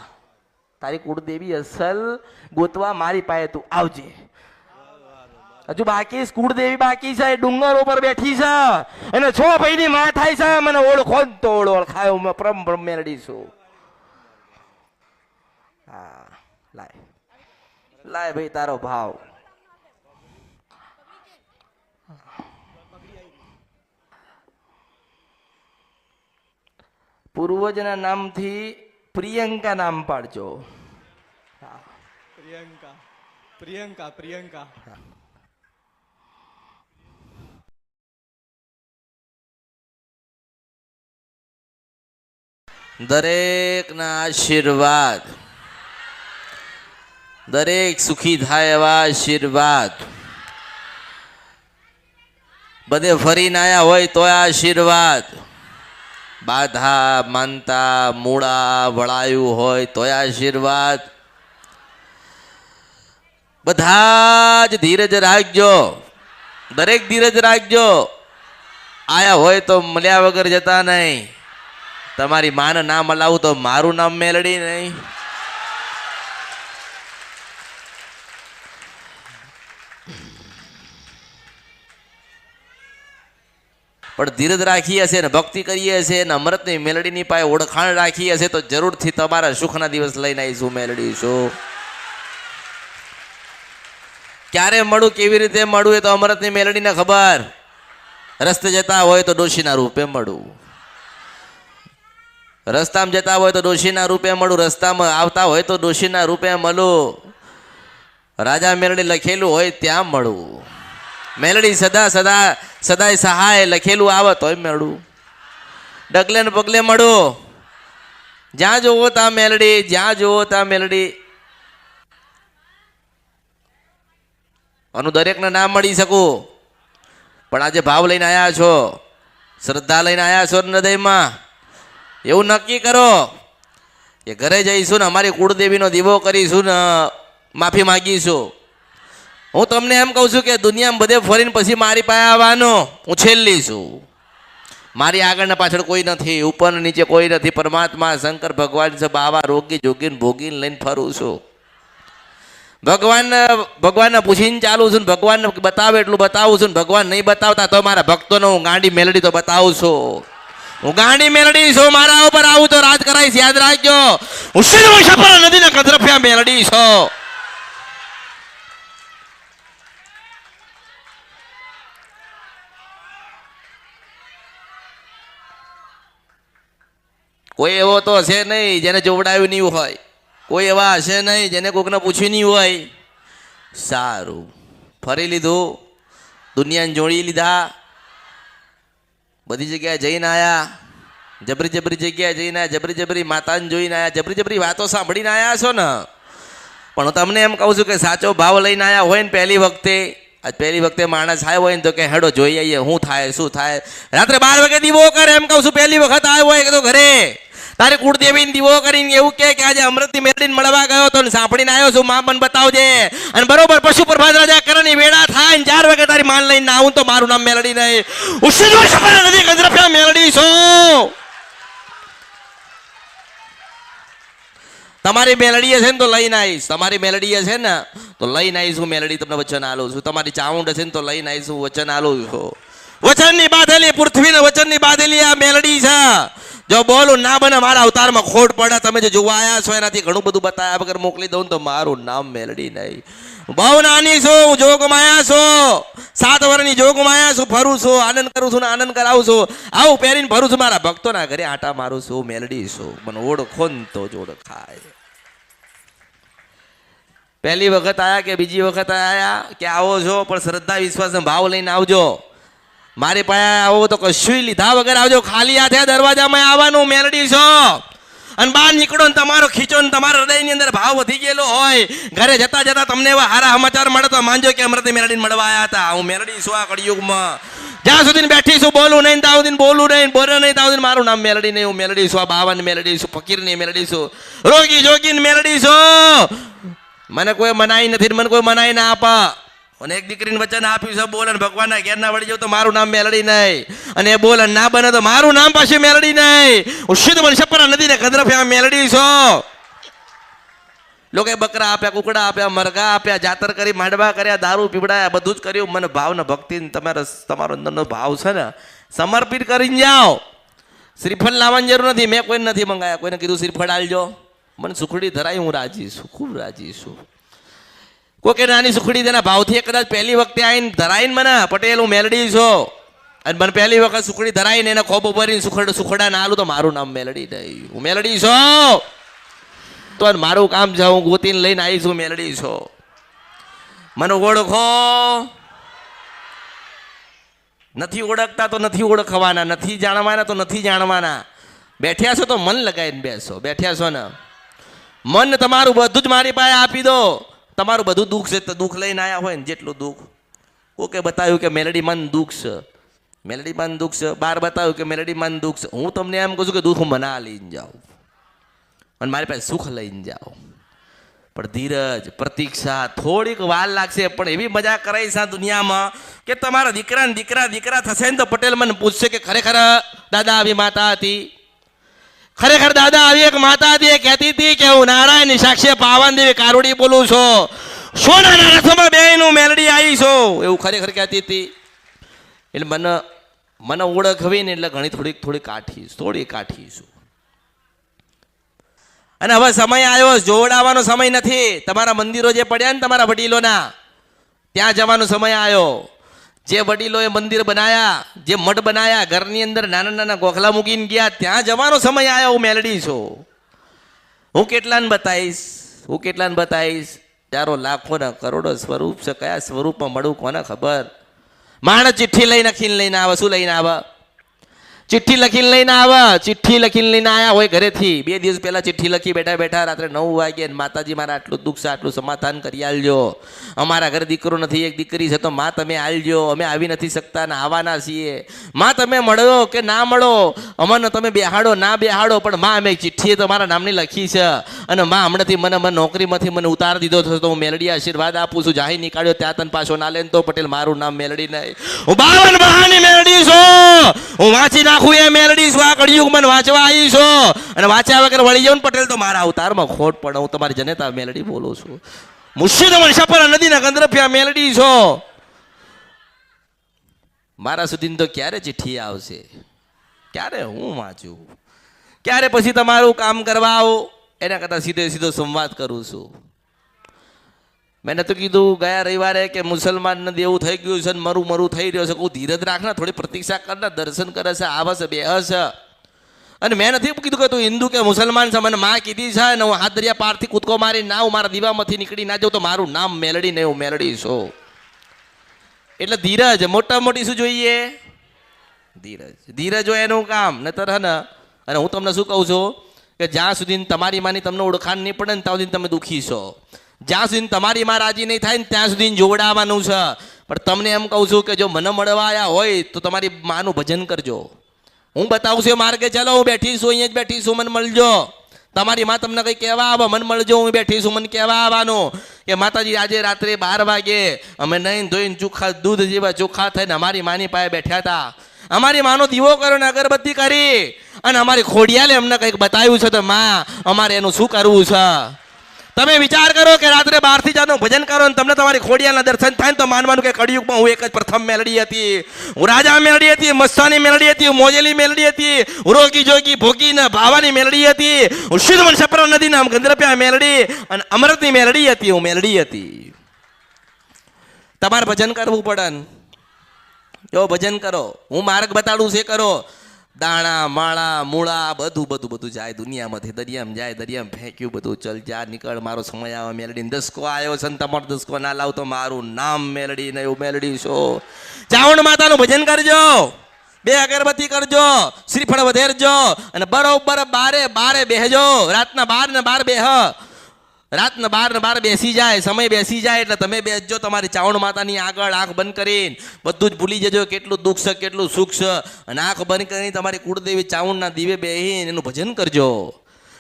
તારી કુળદેવી અસલ ગોતવા મારી પાસે તું આવજે. હજુ બાકી કુળદેવી બાકી છે, ડુંગર ઉપર બેઠી છે અને 6 ભાઈની માં થાય છે. મને ઓળખો જ તો ઓળખાય હું પરમ મેલડી છું. હા લાય લાય ભાઈ તારો ભાવ. પૂર્વજના નામથી પ્રિયંકા નામ પાડજો. પ્રિયંકા પ્રિયંકા પ્રિયંકા. દરેકના આશીર્વાદ, દરેક સુખી થાય એવા આશીર્વાદ, બધે ફરીને આવ્યા હોય તો આશીર્વાદ, બાધા માનતા મૂળા વળાયું હોય તો આશીર્વાદ. બધા જ ધીરજ રાખજો, દરેક ધીરજ રાખજો. આયા હોય તો મળ્યા વગર જતા નહીં. તમારી માને ના મલાવું તો મારું નામ મેલડી નહીં. પણ ધીરજ રાખી હશે ને ભક્તિ કરી હશે ને અમૃતની મેલડીની પાસે ઓળખાણ રાખી હશે તો જરૂરથી તમારા સુખના દિવસ લઈને આવીશું મેલડી છું. ક્યારે મળું, કેવી રીતે મળું એ તો અમૃતની મેલડીને ખબર. રસ્તે જતા હોય તો ડોશીના રૂપે મળું, રસ્તામાં જતા હોય તો ડોશીના રૂપે મળું, રસ્તામાં આવતા હોય તો ડોશીના રૂપે મળું, રાજા મેલડી લખેલું હોય ત્યાં મળું. મેલડી સદા સદા સદાય સહાય લખેલું આવે તોય મળું. ડગલે ને પગલે મળું. જ્યાં જોવો ત્યાં મેલડી, જ્યાં જોવો ત્યાં મેલડી. આનું દરેકને નામ મળી શકું. પણ આજે ભાવ લઈને આવ્યા છો, શ્રદ્ધા લઈને આવ્યા છો હૃદયમાં, એવું નક્કી કરો કે ઘરે જઈશું ને અમારી કુળદેવીનો દીવો કરીશું ને માફી માગીશું. હું તમને એમ કહું છું કે દુનિયામાં બધે ફરીને પછી મારી પાસે આવવાનું. હું છેલ્લી છું. મારી આગળ ને પાછળ કોઈ નથી, ઉપર ને નીચે કોઈ નથી. પરમાત્મા શંકર ભગવાન છે. બાવા રોગી જોગીને ભોગીને લઈને ફરું છું. ભગવાનને પૂછીને ચાલું છું ને ભગવાનને બતાવે એટલું બતાવું છું ને ભગવાન નહીં બતાવતા તો મારા ભક્તોને હું ગાંડી મેલડી તો બતાવું છું. હું ગાંડી મેલડી છું. મારા ઉપર આવું તો રાજ કરાઈશ, યાદ રાખજો. હું નદીના કદરફિયા મેલડી છું. કોઈ એવો તો હશે નહીં જેને જોવડાવ્યું નહીં હોય, કોઈ એવા હશે નહીં જેને કોકને પૂછ્યું નહીં હોય. સારું, ફરી લીધું, દુનિયાને જોડી લીધા, બધી જગ્યાએ જઈને આયા, જબરી જબરી જગ્યાએ જઈને આયા, જબરી જબરી માતાને જોઈને આયા, જબરી જબરી વાતો સાંભળીને આયા છો ને. પણ હું તમને એમ કહું છું કે સાચો ભાવ લઈને આવ્યા હોય ને પહેલી વખતે માણસ આવ્યો હોય ને તો કે હેડો જોઈ આવીએ શું થાય શું થાય. રાત્રે 12 વાગે દીવો કરે એમ કહું છું. પહેલી વખત આવ્યો હોય તો ઘરે તારે કુળદેવીને દીવો કરીને એવું કે આજે અમૃતની મેળવીને મળવા ગયો તો સાંભળીને આવ્યો છું, માં મને બતાવજે. અને બરોબર પશુ પ્રભાત રાજા કરવાની વેળા થાય ને 4 વાગે તારી માન લઈને આવું તો મારું નામ મેલડી નહીં. નથી ગંજરફિયા મેલડી છો. તમારી મેલડી હશે ને તો લઈને આવીશ, તમારી મેલડી હશે ને તો લઈને આવીશ. હું મેલડી તમને વચન આલું છું. તમારી ચાઉંડ હશે ને તો લઈને આવીશ. હું વચન આલું છું. વચનની બાંધેલી પૃથ્વીને વચનની બાંધેલી આ મેલડી છે. જો બોલું ના બને મારા અવતારમાં ખોટ પડે. તમે જે જોવા આવ્યા છો એનાથી ઘણું બધું બતાવ્યા વગર મોકલી દઉં તો મારું નામ મેલડી નહીં. બહુ નાની છું, જોગમાં આવ્યા છો, 7 વર્ષની જોગમાં આવ્યા છું, ફરું છું, આનંદ કરું છું ને આનંદ કરાવું છું. આવું પહેરીને ફરું છું, મારા ભક્તોના ઘરે આટા મારું છું. મેલડી છું, મને ઓળખો ને તો જ ઓળખાય. પહેલી વખત આયા કે બીજી વખત આયા કે આવો છો પણ શ્રદ્ધા વિશ્વાસનો ભાવ લઈને આવજો. મારી પાસે આવો તો કશું લીધા વગર આવજો. ખાલી હાથે દરવાજામાં આવવાનું. મેલડી છો અને બહાર નીકળો ને તમારો ખીચો ને તમારા હૃદયની અંદર ભાવ વધી ગયેલો હોય, ઘરે જતા જતા તમને એવા સારા સમાચાર મળે તો માનજો કે અમૃત મેલડીને મળવા આવ્યા હતા. હું મેલડી છું આ કળિયુગમાં. જ્યાં સુધી બેઠી છું બોલું નહીં, ત્યાં સુધી બોલું નહીં, બોલે નહીં, ત્યાં સુધી મારું નામ મેલડી નહીં. હું મેલડી છું. આ બાવાને મેલડી છું, ફકીરની મેલડી છું, રોગી જોગીને મેલડી છું. મને કોઈ મનાઈ નથી, મને કોઈ મનાઈ ના આપા. અને એક દીકરીને વચન આપ્યું છે બોલે ભગવાનના ઘેર ના વળી જાવ તો મારું નામ મેલડી નહીં. અને એ બોલે ના બને તો મારું નામ પાછી મેલડી નહીં. હું શુદ્ધ વંશપરા નથી ને કદરફિયા મેલડી છો. લોકોએ બકરા આપ્યા, કુકડા આપ્યા, મરઘા આપ્યા, જાતર કરી, માંડવા કર્યા, દારૂ પીવડાયા, બધું જ કર્યું. મને ભાવ ને ભક્તિ તમારો અંદરનો ભાવ છે ને સમર્પિત કરીને જાઓ. શ્રીફળ લાવવાની જરૂર નથી. મેં કોઈને નથી મંગાયા. કોઈને કીધું શ્રીફળ આલજો. મને સુખડી ધરાઈ, હું રાજી છું, ખૂબ રાજી છું. કોઈ કે નાની સુખડી તેના ભાવથી કદાચ પહેલી વખતે આવીને ધરાઈને મને પટેલ હું મેલડી છો અને મને પહેલી વખત સુખડી ધરાઈને એને ખોબો ભરીને સુખડા ના આલું તો મારું નામ મેલડી નહીં. હું મેલડી છો તો મારું કામ છે. હું ગોતીને લઈને આવીશ. હું મેલડી છો. મને ઓળખો. નથી ઓળખતા તો નથી ઓળખવાના, નથી જાણવાના તો નથી જાણવાના. બેઠ્યા છો તો મન લગાવીને બેસો. બેઠ્યા છો ને મન તમારું બધું જ મારી પાસે આપી દો. તમારું બધું દુઃખ છે તો દુઃખ લઈને આવ્યા હોય ને જેટલું દુઃખ. ઓકે બતાવ્યું કે મેલડી મન દુઃખ છે, મેલડી મન દુઃખ છે. 12 બતાવ્યું કે મેલડી મન દુઃખ છે. હું તમને એમ કહું છું કે દુઃખ મના લઈને જાઓ અને મારી પાસે સુખ લઈને જાઓ. પણ ધીરજ, પ્રતીક્ષા, થોડીક વાર લાગશે પણ એવી મજા કરાઈશ આ દુનિયામાં કે તમારા દીકરા ને દીકરા થશે ને તો પટેલ મને પૂછશે કે ખરેખર દાદા આવી માતા હતી, ખરેખર દાદા આવી એક માતા હતી. એ કહેતી હતી કે હું નારાયણ સાક્ષી પાવન દેવી કારોડી બોલું છું, સોનાના રથમાં બેનું મેલડી આવી છું, એવું ખરેખર કહેતી હતી. એટલે મને ઓળખવી ને એટલે ઘણી થોડી કાઠી છું. અને હવે સમય આવ્યો, જોડાવાનો સમય નથી. તમારા મંદિરો જે પડ્યા ને તમારા વડીલોના, ત્યાં જવાનો સમય આવ્યો. જે વડીલોએ મંદિર બનાયા, જે મઠ બનાયા, ઘરની અંદર નાના નાના ગોખલા મૂકીને ગયા, ત્યાં જવાનો સમય આવ્યો. હું મેલડી છું. હું કેટલાને બતાવીશ. ચારો લાખો ને કરોડો સ્વરૂપ છે. કયા સ્વરૂપમાં મળું કોને ખબર. માણસ ચિઠ્ઠી લઈને આવે. શું લઈને આવે? ચિઠ્ઠી લખીને લઈને આવ્યા હોય ઘરેથી. 2 દિવસ પહેલા ચિઠ્ઠી લખી બેઠા રાત્રે 9 વાગે માતાજી મારા આટલું દુઃખ છે, આટલું સમાધાન કરી આલજો. અમારા ઘરે દીકરો નથી, એક દીકરી છે તો માં તમે આલજો. અમે આવી નથી શકતા ને આવવાના છીએ. માં તમે મળો કે ના મળો, અમને તમે બેહાડો ના બેહાડો, પણ માં અમે ચિઠ્ઠી તમારા નામની લખી છે અને માં હમણાંથી મને નોકરીમાંથી મને ઉતાર દીધો થશે તો હું મેલડી આશીર્વાદ આપું છું. જાહી નીકાળ્યો ત્યાં તને પાછો ના લે તો પટેલ મારું નામ મેલડી નહીં. હું 52 બહાની મેલડી છું. હું વાંચી નાખું એ મેલડી છું. આ કળિયુગમાં વાંચવા આવી છો અને વાંચ્યા વગર વળી જાઉં પટેલ તો મારા અવતારમાં ખોટ પડે. હું તમારી જનતા મેલડી બોલું છું. મુર્શિદ વંશપરા નદીના ગંદ્રફિયા મેલડી છો. મારા સુધી તો ક્યારે ચિઠ્ઠી આવશે, ક્યારે હું વાંચું, ક્યારે પછી તમારું કામ કરવા આવો. એના કરતાં સીધો સંવાદ કરું છું. મેં તો કીધું ગયા રવિવારે કે મુસલમાનને દેવું થઈ ગયું છે, મરું થઈ રહ્યો છે. કહું ધીરજ રાખને, થોડી પ્રતીક્ષા કરના, દર્શન કરે છે, આવે છે, બેહે છે. અને મેં નથી કીધું કે તું હિન્દુ કે મુસલમાન છે. મને માં કીધી છે ને હું હાથ દરિયા પારથી કૂદકો મારી ના હું મારા દીવામાંથી નીકળી ના જાઉં તો મારું નામ મેલડી નહીં. હું મેલડી છું. એટલે ધીરજ. મોટા મોટી શું જોઈએ? ધીરજ હોય એનું કામ નતર હે ને. અને હું તમને શું કહું છું કે જ્યાં સુધી તમારી માની તમને ઓળખાણ નહીં પડે ને ત્યાં સુધી તમે દુઃખી છો. જ્યાં સુધી તમારી માં રાજી નહીં થાય ને ત્યાં સુધી જોવડાવવાનું છે. પણ તમને એમ કહું છું કે જો મને મળવા આવ્યા હોય તો તમારી માનું ભજન કરજો. હું બતાવું છું એ માર્ગે ચાલો, હું બેઠી છું, અહીંયા જ બેઠી છું, મને મળજો. તમારી માં તમને કંઈ કહેવા આવે મને મળજો, હું બેઠી છું, મને કહેવા આવવાનું કે માતાજી આજે રાત્રે 12 વાગે અમે નહીં ધોઈને ચોખ્ખા દૂધ જેવા ચોખ્ખા થઈને અમારી માની પાસે બેઠ્યા હતા. અમારી માનો દીવો કર્યો ને અગરબત્તી કરી અને અમારી ખોડિયાલે અમને કંઈક બતાવ્યું છે તો માં અમારે એનું શું કરવું છે. તમે વિચાર કરો કે રાત્રે 12 થી 4 ભજન કરો ને તમને તમારી ખોડિયાના દર્શન થાય ને તો માનવાનું કે કળિયુગમાં હું એક જ પ્રથમ મેલડી હતી, હું રાજા મેલડી હતી, મસ્તાની મેલડી હતી, મોજેલી મેલડી હતી, રોગી જોગી ભોગી ને ભાવાની મેલડી હતી, હું શુદ્ધ સપરા નદી નામ ગંધર્પ્યા મેલડી અને અમૃતની મેલડી હતી, હું મેલડી હતી. તમારે ભજન કરવું પડે ને જો ભજન કરો, હું માર્ગ બતાડું છે કરો. દાણા માળા મૂળા બધું જાય દુનિયામાંથી, દરિયામાં જાય, દરિયામાં ફેંક્યું બધું, ચલ જા નીકળ, મારો સમય આવે મેલડી. દસકો આવ્યો છે ને તમારો દસકો ના લાવ તો મારું નામ મેલડી ને એવું મેલડી છો. ચાવણ માતાનું ભજન કરજો, 2 અગરબત્તી કરજો, શ્રીફળ વધેરજો અને બરોબર 12 બેહજો. રાતના 12 ને 12 બેહ, રાતના 12 ને 12 બેસી જાય, સમય બેસી જાય એટલે તમે બેસજો તમારી ચાવણ માતાની આગળ આંખ બંધ કરીને. બધું જ ભૂલી જજો કેટલું દુઃખ છે કેટલું સુખ છે અને આંખ બંધ કરીને તમારી કુળદેવી ચાવણના દીવે બેહીને એનું ભજન કરજો.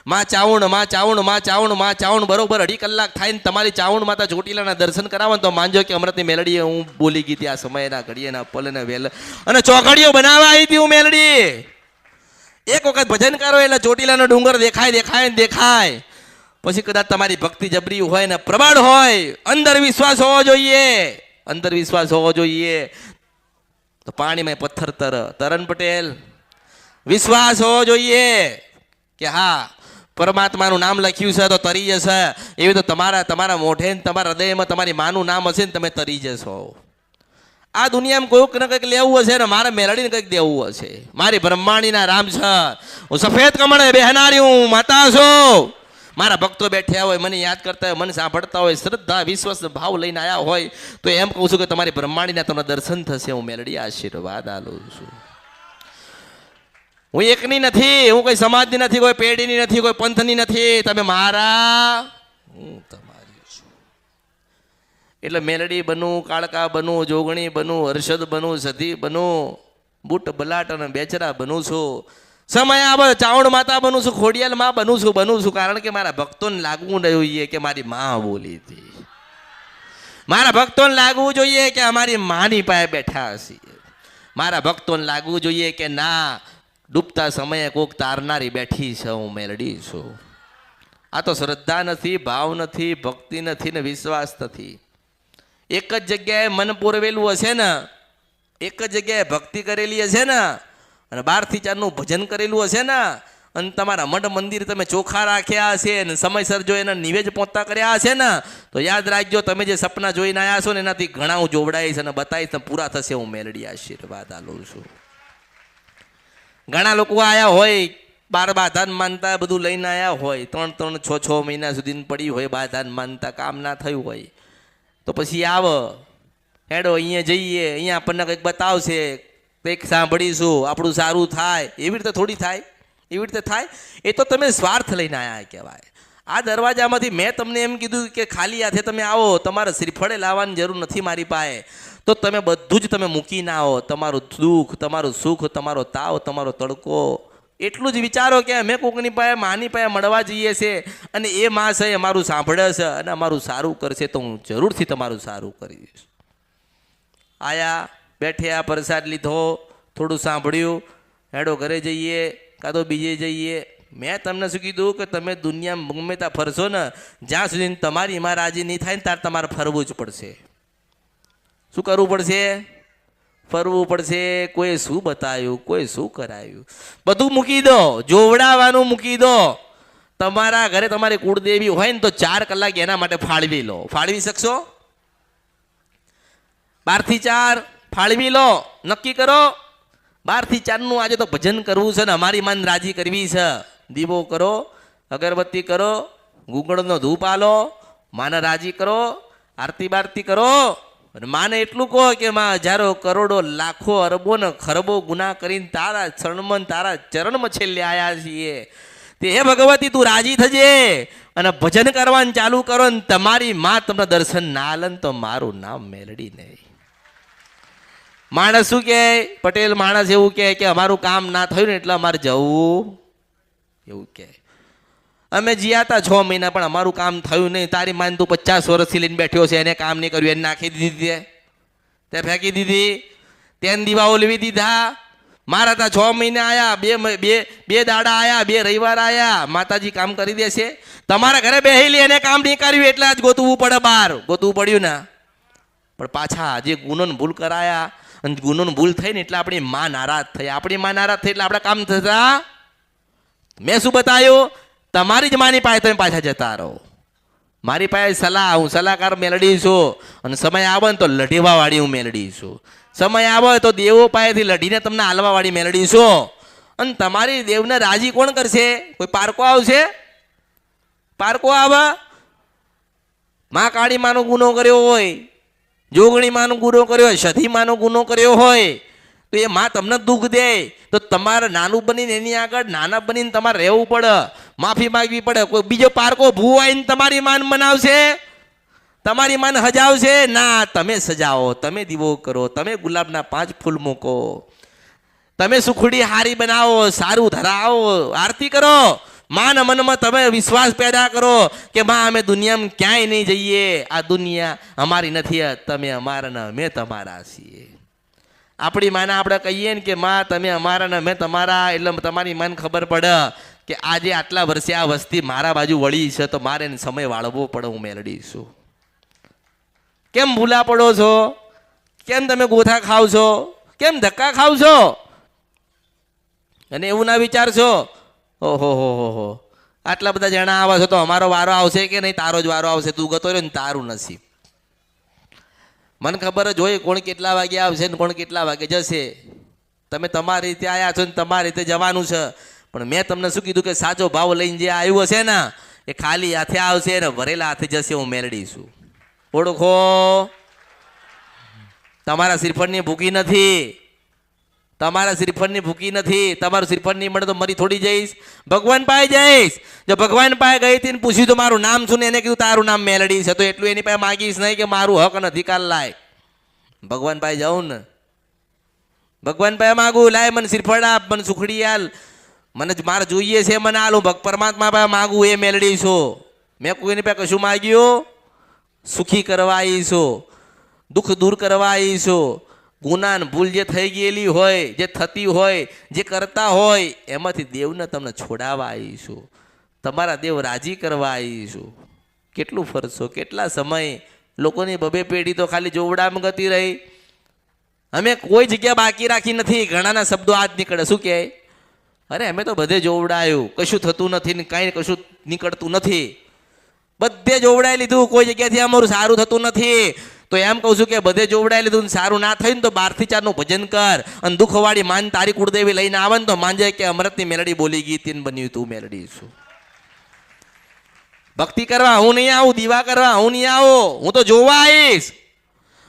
માં ચાવણ માં ચાવણ માં ચાવણ માં ચાવણ. બરોબર 2.5 કલાક થાય ને તમારી ચાવણ માતા ચોટીલાના દર્શન કરાવો તો માનજો કે અમૃતની મેલડીએ હું બોલી ગઈ હતી આ સમયના ઘડીએના પલને વેલ અને ચોકડીઓ બનાવવા આવી હતી હું મેલડી. એક વખત ભજન કરો એટલે ચોટીલાનો ડુંગર દેખાય. પછી કદાચ તમારી ભક્તિ જબરી હોય ને પ્રબળ હોય, અંદર વિશ્વાસ હોવો જોઈએ તો પાણીમાં પથ્થર તરણ પટેલ વિશ્વાસ હોવો જોઈએ કે હા પરમાત્માનું નામ લખ્યું છે તો તરી જશે. એવી તો તમારા મોઢે તમારા હૃદયમાં તમારી માનું નામ હશે ને તમે તરી જશો. આ દુનિયામાં કોઈક ને કંઈક લેવું હશે ને મારે મેલડીને કંઈક દેવું હશે. મારી બ્રહ્માણીના રામ છે, હું સફેદ કમળે બેહનારી હું માતા છું. મારા ભક્તો બેઠ્યા હોય, મને યાદ કરતા હોય, મને સાંભળતા હોય, શ્રદ્ધા વિશ્વાસ ભાવ લઈને આવ્યા હોય તો એમ કહું છું કે તમારી બ્રહ્માંડીના તમને દર્શન થશે. હું મેલડી આશીર્વાદ આલું છું. હું એકની નથી, હું કોઈ સમાજની નથી, કોઈ પેઢીની નથી, કોઈ પંથની નથી. તમે મારા, હું તમારી છું. એટલે મેલડી બનું, કાળકા બનું, જોગણી બનું, હર્ષદ બનું, સધી બનું, બુટ બલાટ અને બેચરા બનું છું. સમય આવે ચાવણ માતા બનું છું, ખોડિયાલ માં બનું છું. કારણ કે મારા ભક્તોને લાગવું જોઈએ કે મારી માં બોલી હતી. મારા ભક્તોને લાગવું જોઈએ કે અમારી માની પાસે બેઠા હશે. મારા ભક્તોને લાગવું જોઈએ કે ના ડૂબતા સમયે કોક તારનારી બેઠી છે, હું મેલડી છું. આ તો શ્રદ્ધા નથી, ભાવ નથી, ભક્તિ નથી ને વિશ્વાસ નથી. એક જ જગ્યાએ મન પોરવેલું હશે ને, એક જ જગ્યાએ ભક્તિ કરેલી હશે ને અને 12 થી 4 ભજન કરેલું હશે ને અને તમારા મઠ મંદિર તમે ચોખ્ખા રાખ્યા હશે ને સમયસર જો એના નિવેદ પહોંચતા કર્યા હશે ને તો યાદ રાખજો તમે જે સપના જોઈને આવ્યા છો ને એનાથી ઘણા હું જોવડાઈશ અને બતાવીશ ને પૂરા થશે. હું મેલડી આશીર્વાદ આલું છું. ઘણા લોકો આયા હોય 12 બાધાન માનતા બધું લઈને આવ્યા હોય, 3 6 મહિના સુધી પડી હોય બાધાન માનતા, કામ ના થયું હોય તો પછી આવો હેડો અહીંયા જઈએ, અહીંયા આપણને કંઈક બતાવશે, કંઈક સાંભળીશું, આપણું સારું થાય. એવી રીતે થોડી થાય, એવી રીતે થાય. એ તો તમે સ્વાર્થ લઈને આવ્યા કહેવાય. આ દરવાજામાંથી મેં તમને એમ કીધું કે ખાલી હાથે તમે આવો, તમારે શ્રીફળે લાવવાની જરૂર નથી મારી પાસે, તો તમે બધું જ તમે મૂકીને આવો. તમારું દુઃખ, તમારું સુખ, તમારો તાવ, તમારો તડકો એટલું જ વિચારો કે અમે કોકની પાસે માની પાસે મળવા જઈએ છે અને એ માં છે અમારું સાંભળે છે અને અમારું સારું કરશે તો હું જરૂરથી તમારું સારું કરીશ. આયા બેઠ્યા, પ્રસાદ લીધો, થોડું સાંભળ્યું, હેડો ઘરે જઈએ કાં તો બીજે જઈએ. મેં તમને શું કીધું કે તમે દુનિયામાં ગમે ત્યાં ફરશો ને જ્યાં સુધી તમારી એમાં રાજી નહીં થાય ને ત્યારે તમારે ફરવું જ પડશે. શું કરવું પડશે? ફરવું પડશે. કોઈ શું બતાવ્યું, કોઈ શું કરાયું, બધું મૂકી દો, જોવડાવવાનું મૂકી દો. તમારા ઘરે તમારી કુળદેવી હોય ને તો 4 કલાક એના માટે ફાળવી લો. ફાળવી શકશો? 12 થી 4 ફાળવી લો, નક્કી કરો. 12 થી 4 આજે તો ભજન કરવું છે ને અમારી માન રાજી કરવી છે. દીવો કરો, અગરબત્તી કરો, ગુગળનો ધૂપ આલો, માને રાજી કરો, આરતી બારતી કરો, અને માને એટલું કહો કે માં હજારો કરોડો લાખો અરબો ને ખરબો ગુના કરીને તારા શરણમાં તારા ચરણમાં છેલ્લે આવ્યા છીએ તે હે ભગવતી તું રાજી થજે અને ભજન કરવાનું ચાલુ કરો ને તમારી માં તમને દર્શન ના આલે ને તો મારું નામ મેલડી નહીં. માણસ શું કહે, પટેલ માણસ એવું કહે કે અમારું કામ ના થયું ને એટલે અમારે જવું એવું કહે. અમે જીયા હતા 6 મહિના પણ અમારું કામ થયું નહીં. તારી માન તું 50 વર્ષથી લઈને બેઠ્યો છે, એને કામ નહીં કર્યું, એને નાખી દીધી, તે ફેંકી દીધી, તેને દીવાઓ લેવી દીધા. મારા તા 6 મહિના આયા, બે દાડા આયા, 2 રવિવાર આયા, માતાજી કામ કરી દેશે. તમારા ઘરે બેહેલી એને કામ નહીં કર્યું એટલે જ ગોતવું પડે, બહાર ગોતવું પડ્યું ના. પણ પાછા જે ગુનો ભૂલ કરાયા અને ગુનો ભૂલ થઈ ને એટલે આપણી માં નારાજ થઈ. આપણી માં નારાજ થઈ એટલે આપણા કામ થતા. મેં શું બતાવ્યું? તમારી જ માની પાસે તમે પાછા જતા રહો. મારી પાસે સલાહ, હું સલાહકાર મેલડી છું અને સમય આવે ને તો લઢીવાવાળી હું મેલડી છું. સમય આવે તો દેવો પાસેથી લઢીને તમને હાલવાવાળી મેલડી છું. અને તમારી દેવને રાજી કોણ કરશે? કોઈ પારકો આવશે? પારકો આવે? માં કાળી માનો ગુનો કર્યો હોય, જોગણી માનો ગુનો કર્યો હોય, સધી માનો ગુનો કર્યો હોય તો એ માં તમને દુઃખ દે તો તમારે નાનું બનીને એની આગળ નાના બનીને તમારે રહેવું પડે, માફી માંગવી પડે. કોઈ બીજો પારકો ભૂ આવીને તમારી માન મનાવશે, તમારી માન હજાવશે? ના, તમે સજાવો, તમે દીવો કરો, તમે ગુલાબના 5 ફૂલ મૂકો, તમે સુખડી હારી બનાવો, સારું ધરાવો, આરતી કરો. માન મનમાં તમે વિશ્વાસ પેદા કરો કે માં અમે દુનિયામાં ક્યાંય નહીં જઈએ, આ દુનિયા અમારી નથી, તમે અમારા ને અમે તમારા છીએ. આપણી માને આપણે કહીએ ને કે માં તમે અમારા ને અમે તમારા, એટલે તમારી માને ખબર પડે કે આજે આટલા વર્ષે આ વસ્તી મારા બાજુ વળી છે તો મારે એને સમય વાળવો પડે, હું મેલડી છું. કેમ ભૂલા પડો છો? કેમ તમે ગોથા ખાવ છો? કેમ ધક્કા ખાવ છો? અને એવું ના વિચારશો ઓહો હો આટલા બધા જણા આવા છો તો અમારો વારો આવશે કે નહીં? તારો જ વારો આવશે. તું ગતો રહ્યો ને તારું નસીબ. મને ખબર જ હોય કોણ કેટલા વાગે આવશે ને કોણ કેટલા વાગે જશે. તમે તમારી રીતે આવ્યા છો ને તમારી રીતે જવાનું છે. પણ મેં તમને શું કીધું કે સાચો ભાવ લઈને જે આવ્યું હશે ને એ ખાલી હાથે આવશે ને ભરેલા હાથે જશે. હું મેલડી છું, ઓળખો. તમારા શ્રીફળની ભૂકી નથી, તમારા શ્રીફળની ભૂકી નથી. તમારું શ્રીફળ નહીં મળે તો મરી થોડી જઈશ, ભગવાન પાસે જઈશ. જો ભગવાન પાસે ગઈ હતી ને પૂછ્યું તો મારું નામ શું ને એને કીધું તારું નામ મેલડી છે, તો એટલું એની પાસે માગીશ નહીં કે મારું હક અને અધિકાર લાય. ભગવાન પાસે જાઉં ને, ભગવાન પાસે માગું, લાય મને શ્રીફળ આપ, મને સુખડી આલ, મને મારે જોઈએ છે મને આલું. પરમાત્મા પાસે માગું, એ મેલડી છો. મેં કોઈની પાસે કશું માગ્યું? સુખી કરવા આવી છો, દુઃખ દૂર કરવા આવી છો. ગુના ભૂલ જે થઈ ગયેલી હોય, જે થતી હોય, જે કરતા હોય એમાંથી દેવને તમને છોડાવવા આવીશું, તમારા દેવ રાજી કરવા આવીશું. કેટલું ફરશો? કેટલા સમય? લોકોની બબે પેઢી તો ખાલી જોવડામાં ગતી રહી. અમે કોઈ જગ્યા બાકી રાખી નથી. ઘણાના શબ્દો આજ નીકળે, શું કહે? અરે અમે તો બધે જોવડાયું, કશું થતું નથી ને કાંઈ કશું નીકળતું નથી. બધે જોવડાઈ લીધું, કોઈ જગ્યાથી અમારું સારું થતું નથી. તો એમ કહું છું કે બધે જોવડાઈ લીધું, સારું ના થયું ને તો 12 થી 4 નું ભજન કર. અને દુઃખવાળી માન તારી કુળદેવી લઈને આવે ને તો માંજે કે અમૃતની મેલડી બોલી ગઈ તીન બન્યું તું મેલડી છું. ભક્તિ કરવા હું નહીં આવું, દીવા કરવા હું નહીં આવું, હું તો જોવા આવીશ.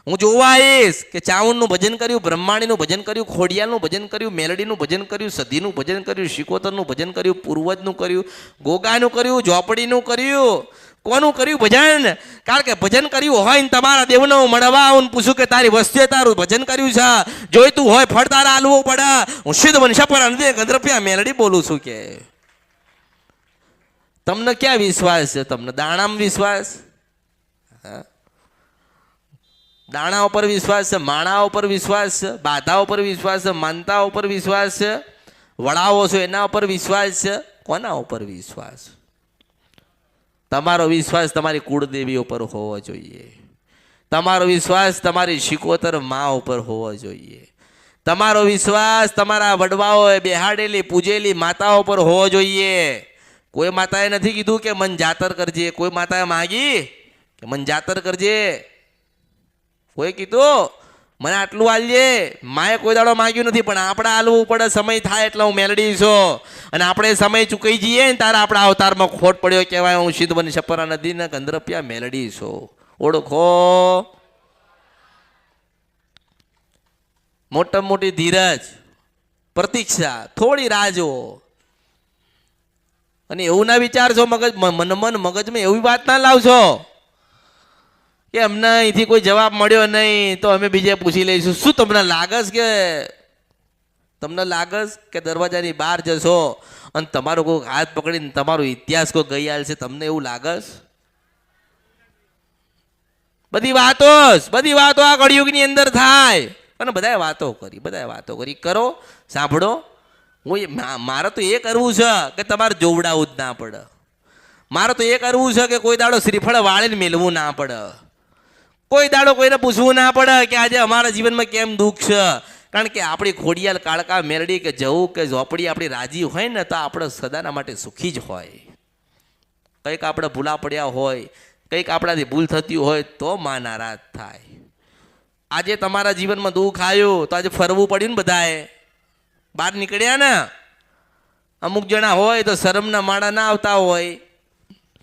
હું જોવા આવીશ કે ચાવણનું ભજન કર્યું, બ્રહ્માણીનું ભજન કર્યું, ખોડિયાલનું ભજન કર્યું, મેલડીનું ભજન કર્યું, સધીનું ભજન કર્યું, શિકોતરનું ભજન કર્યું, પૂર્વજનું કર્યું, ગોગાનું કર્યું, ઝોપડીનું કર્યું. કોનું કર્યું ભજન? કારણ કે ભજન કર્યું હોય ને તમારા દેવને હું મળવા આવું પૂછું કે તારી વસ્તુએ તારું ભજન કર્યું છે, જોઈતું હોય ફળ તારા આલવું પડે. હું સિદ્ધ વંશા પર ગંધર્પિયા મેલડી બોલું છું. કે તમને ક્યાં વિશ્વાસ છે? તમને દાણામાં વિશ્વાસ? દાણા ઉપર વિશ્વાસ છે, માણા ઉપર વિશ્વાસ છે, બાધા ઉપર વિશ્વાસ છે, માનતા ઉપર વિશ્વાસ છે, વડાઓ છો એના ઉપર વિશ્વાસ છે? કોના ઉપર વિશ્વાસ? તમારો વિશ્વાસ તમારી કુળદેવી ઉપર હોવો જોઈએ. તમારો વિશ્વાસ તમારી શિકોતર મા ઉપર હોવો જોઈએ. તમારો વિશ્વાસ તમારા વડવાઓએ બેહાડેલી પૂજેલી માતાઓ પર હોવો જોઈએ. કોઈ માતાએ નથી કીધું કે મન જાતર કરજે, કોઈ માતાએ માગી કે મન જાતર કરજે? કોઈ કીધું મને આટલું આલજે? માએ કોઈ દાડો માગ્યું નથી. પણ આપણે આલવું પડે, સમય થાય એટલે હું મેલડી છું. અને આપણે સમય ચૂકાઈ જઈએ ને તારે આપણા અવતારમાં ખોટ પડ્યો કહેવાય. હું સિદ્ધ બની છપરા નદીના ગંધર્પિયા મેલડી છું, ઓળખો. મોટામાં મોટી ધીરજ, પ્રતીક્ષા, થોડી રાહ જુઓ. અને એવું ના વિચારશો મગજમાં એવી વાત ના લાવશો કે અમને અહીંથી કોઈ જવાબ મળ્યો નહીં તો અમે બીજે પૂછી લઈશું. શું તમને લાગસ કે દરવાજાની બહાર જશો અને તમારો કોઈ હાથ પકડીને તમારો ઇતિહાસ કોઈ ગઈ આલ છે? તમને એવું લાગસ? બધી વાતો આ કળિયુગની અંદર થાય. અને બધાએ વાતો કરી કરો, સાંભળો. મારે તો એ કરવું છે કે તમારે જોવડાવવું જ ના પડે. મારે તો એ કરવું છે કે કોઈ દાડો શ્રીફળ વાળીને મેળવું ના પડે. કોઈ દાડો કોઈને પૂછવું ના પડે કે આજે અમારા જીવનમાં કેમ દુઃખ છે. કારણ કે આપણી ખોડિયાલ કાળકા મેરડી કે જવું કે ઝોપડી આપણી રાજી હોય ને તો આપણે સદાના માટે સુખી જ હોય. કંઈક આપણે ભૂલા પડ્યા હોય, કંઈક આપણાથી ભૂલ થતી હોય તો માં નારાજ થાય. આજે તમારા જીવનમાં દુઃખ આવ્યું તો આજે ફરવું પડ્યું ને બધાએ, બહાર નીકળ્યા ને. અમુક જણા હોય તો શરમના માળા ના આવતા હોય,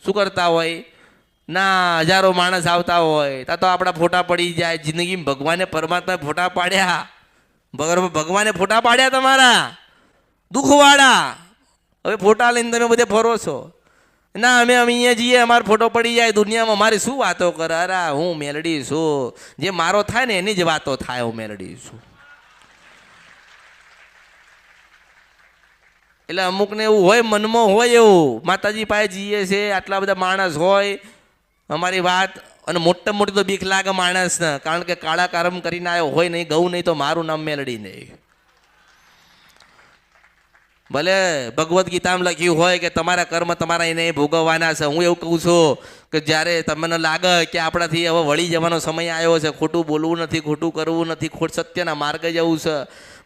શું કરતા હોય ના, હજારો માણસ આવતા હોય ત્યાં તો આપણા ફોટા પડી જાય. જિંદગીમાં ભગવાને પરમાત્માએ ફોટા પાડ્યા, ભગવાને ફોટા પાડ્યા તમારા દુઃખવાળા. હવે ફોટા લઈને તમે બધે ફરો છો. ના અમે અહીંયા જઈએ અમારો ફોટો પડી જાય દુનિયામાં, મારી શું વાતો કરે? અરે હું મેલડી છું, જે મારો થાય ને એની જ વાતો થાય. હું મેલડી છું. એટલે અમુકને એવું હોય, મનમાં હોય એવું, માતાજી પાસે જઈએ છે, આટલા બધા માણસ હોય, અમારી વાત. અને મોટા મોટી તો બીક લાગે માણસને, કારણ કે કાળા કર્મ કરીને આવ્યો હોય નહીં, ગૌ નહીં તો મારું નામ મેલડી નહીં. ભલે ભગવદ્ ગીતામાં લખ્યું હોય કે તમારા કર્મ તમારા એને ભોગવવાના છે. હું એવું કહું છું કે જ્યારે તમને લાગે કે આપણાથી હવે વળી જવાનો સમય આવ્યો છે, ખોટું બોલવું નથી, ખોટું કરવું નથી, સત્યના માર્ગે જવું છે.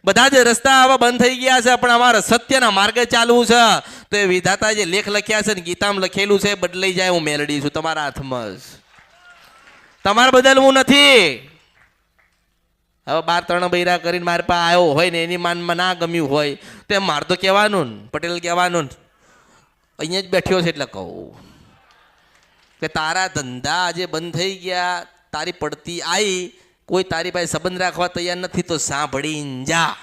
બધા જ રસ્તા હવે બંધ થઈ ગયા છે, પણ અમારે સત્યના માર્ગે ચાલવું છે. તો એ વિધાતા જે લેખ લખ્યા છે ને ગીતામાં લખેલું છે બદલાઈ જાય. હું મેલડી છું, તમારા હાથમાં જ. તમારે બદલવું નથી. હવે 12 બૈરા કરીને મારી પાસે આવ્યો હોય ને એની માનમાં ના ગમ્યું હોય તો મારે તો કહેવાનું ને, પટેલ કહેવાનું ને, અહીંયા જ બેઠ્યો છે એટલે કહું કે તારા ધંધા આજે બંધ થઈ ગયા, તારી પડતી આવી, કોઈ તારી પાસે સંબંધ રાખવા તૈયાર નથી તો સાંભળીને જા.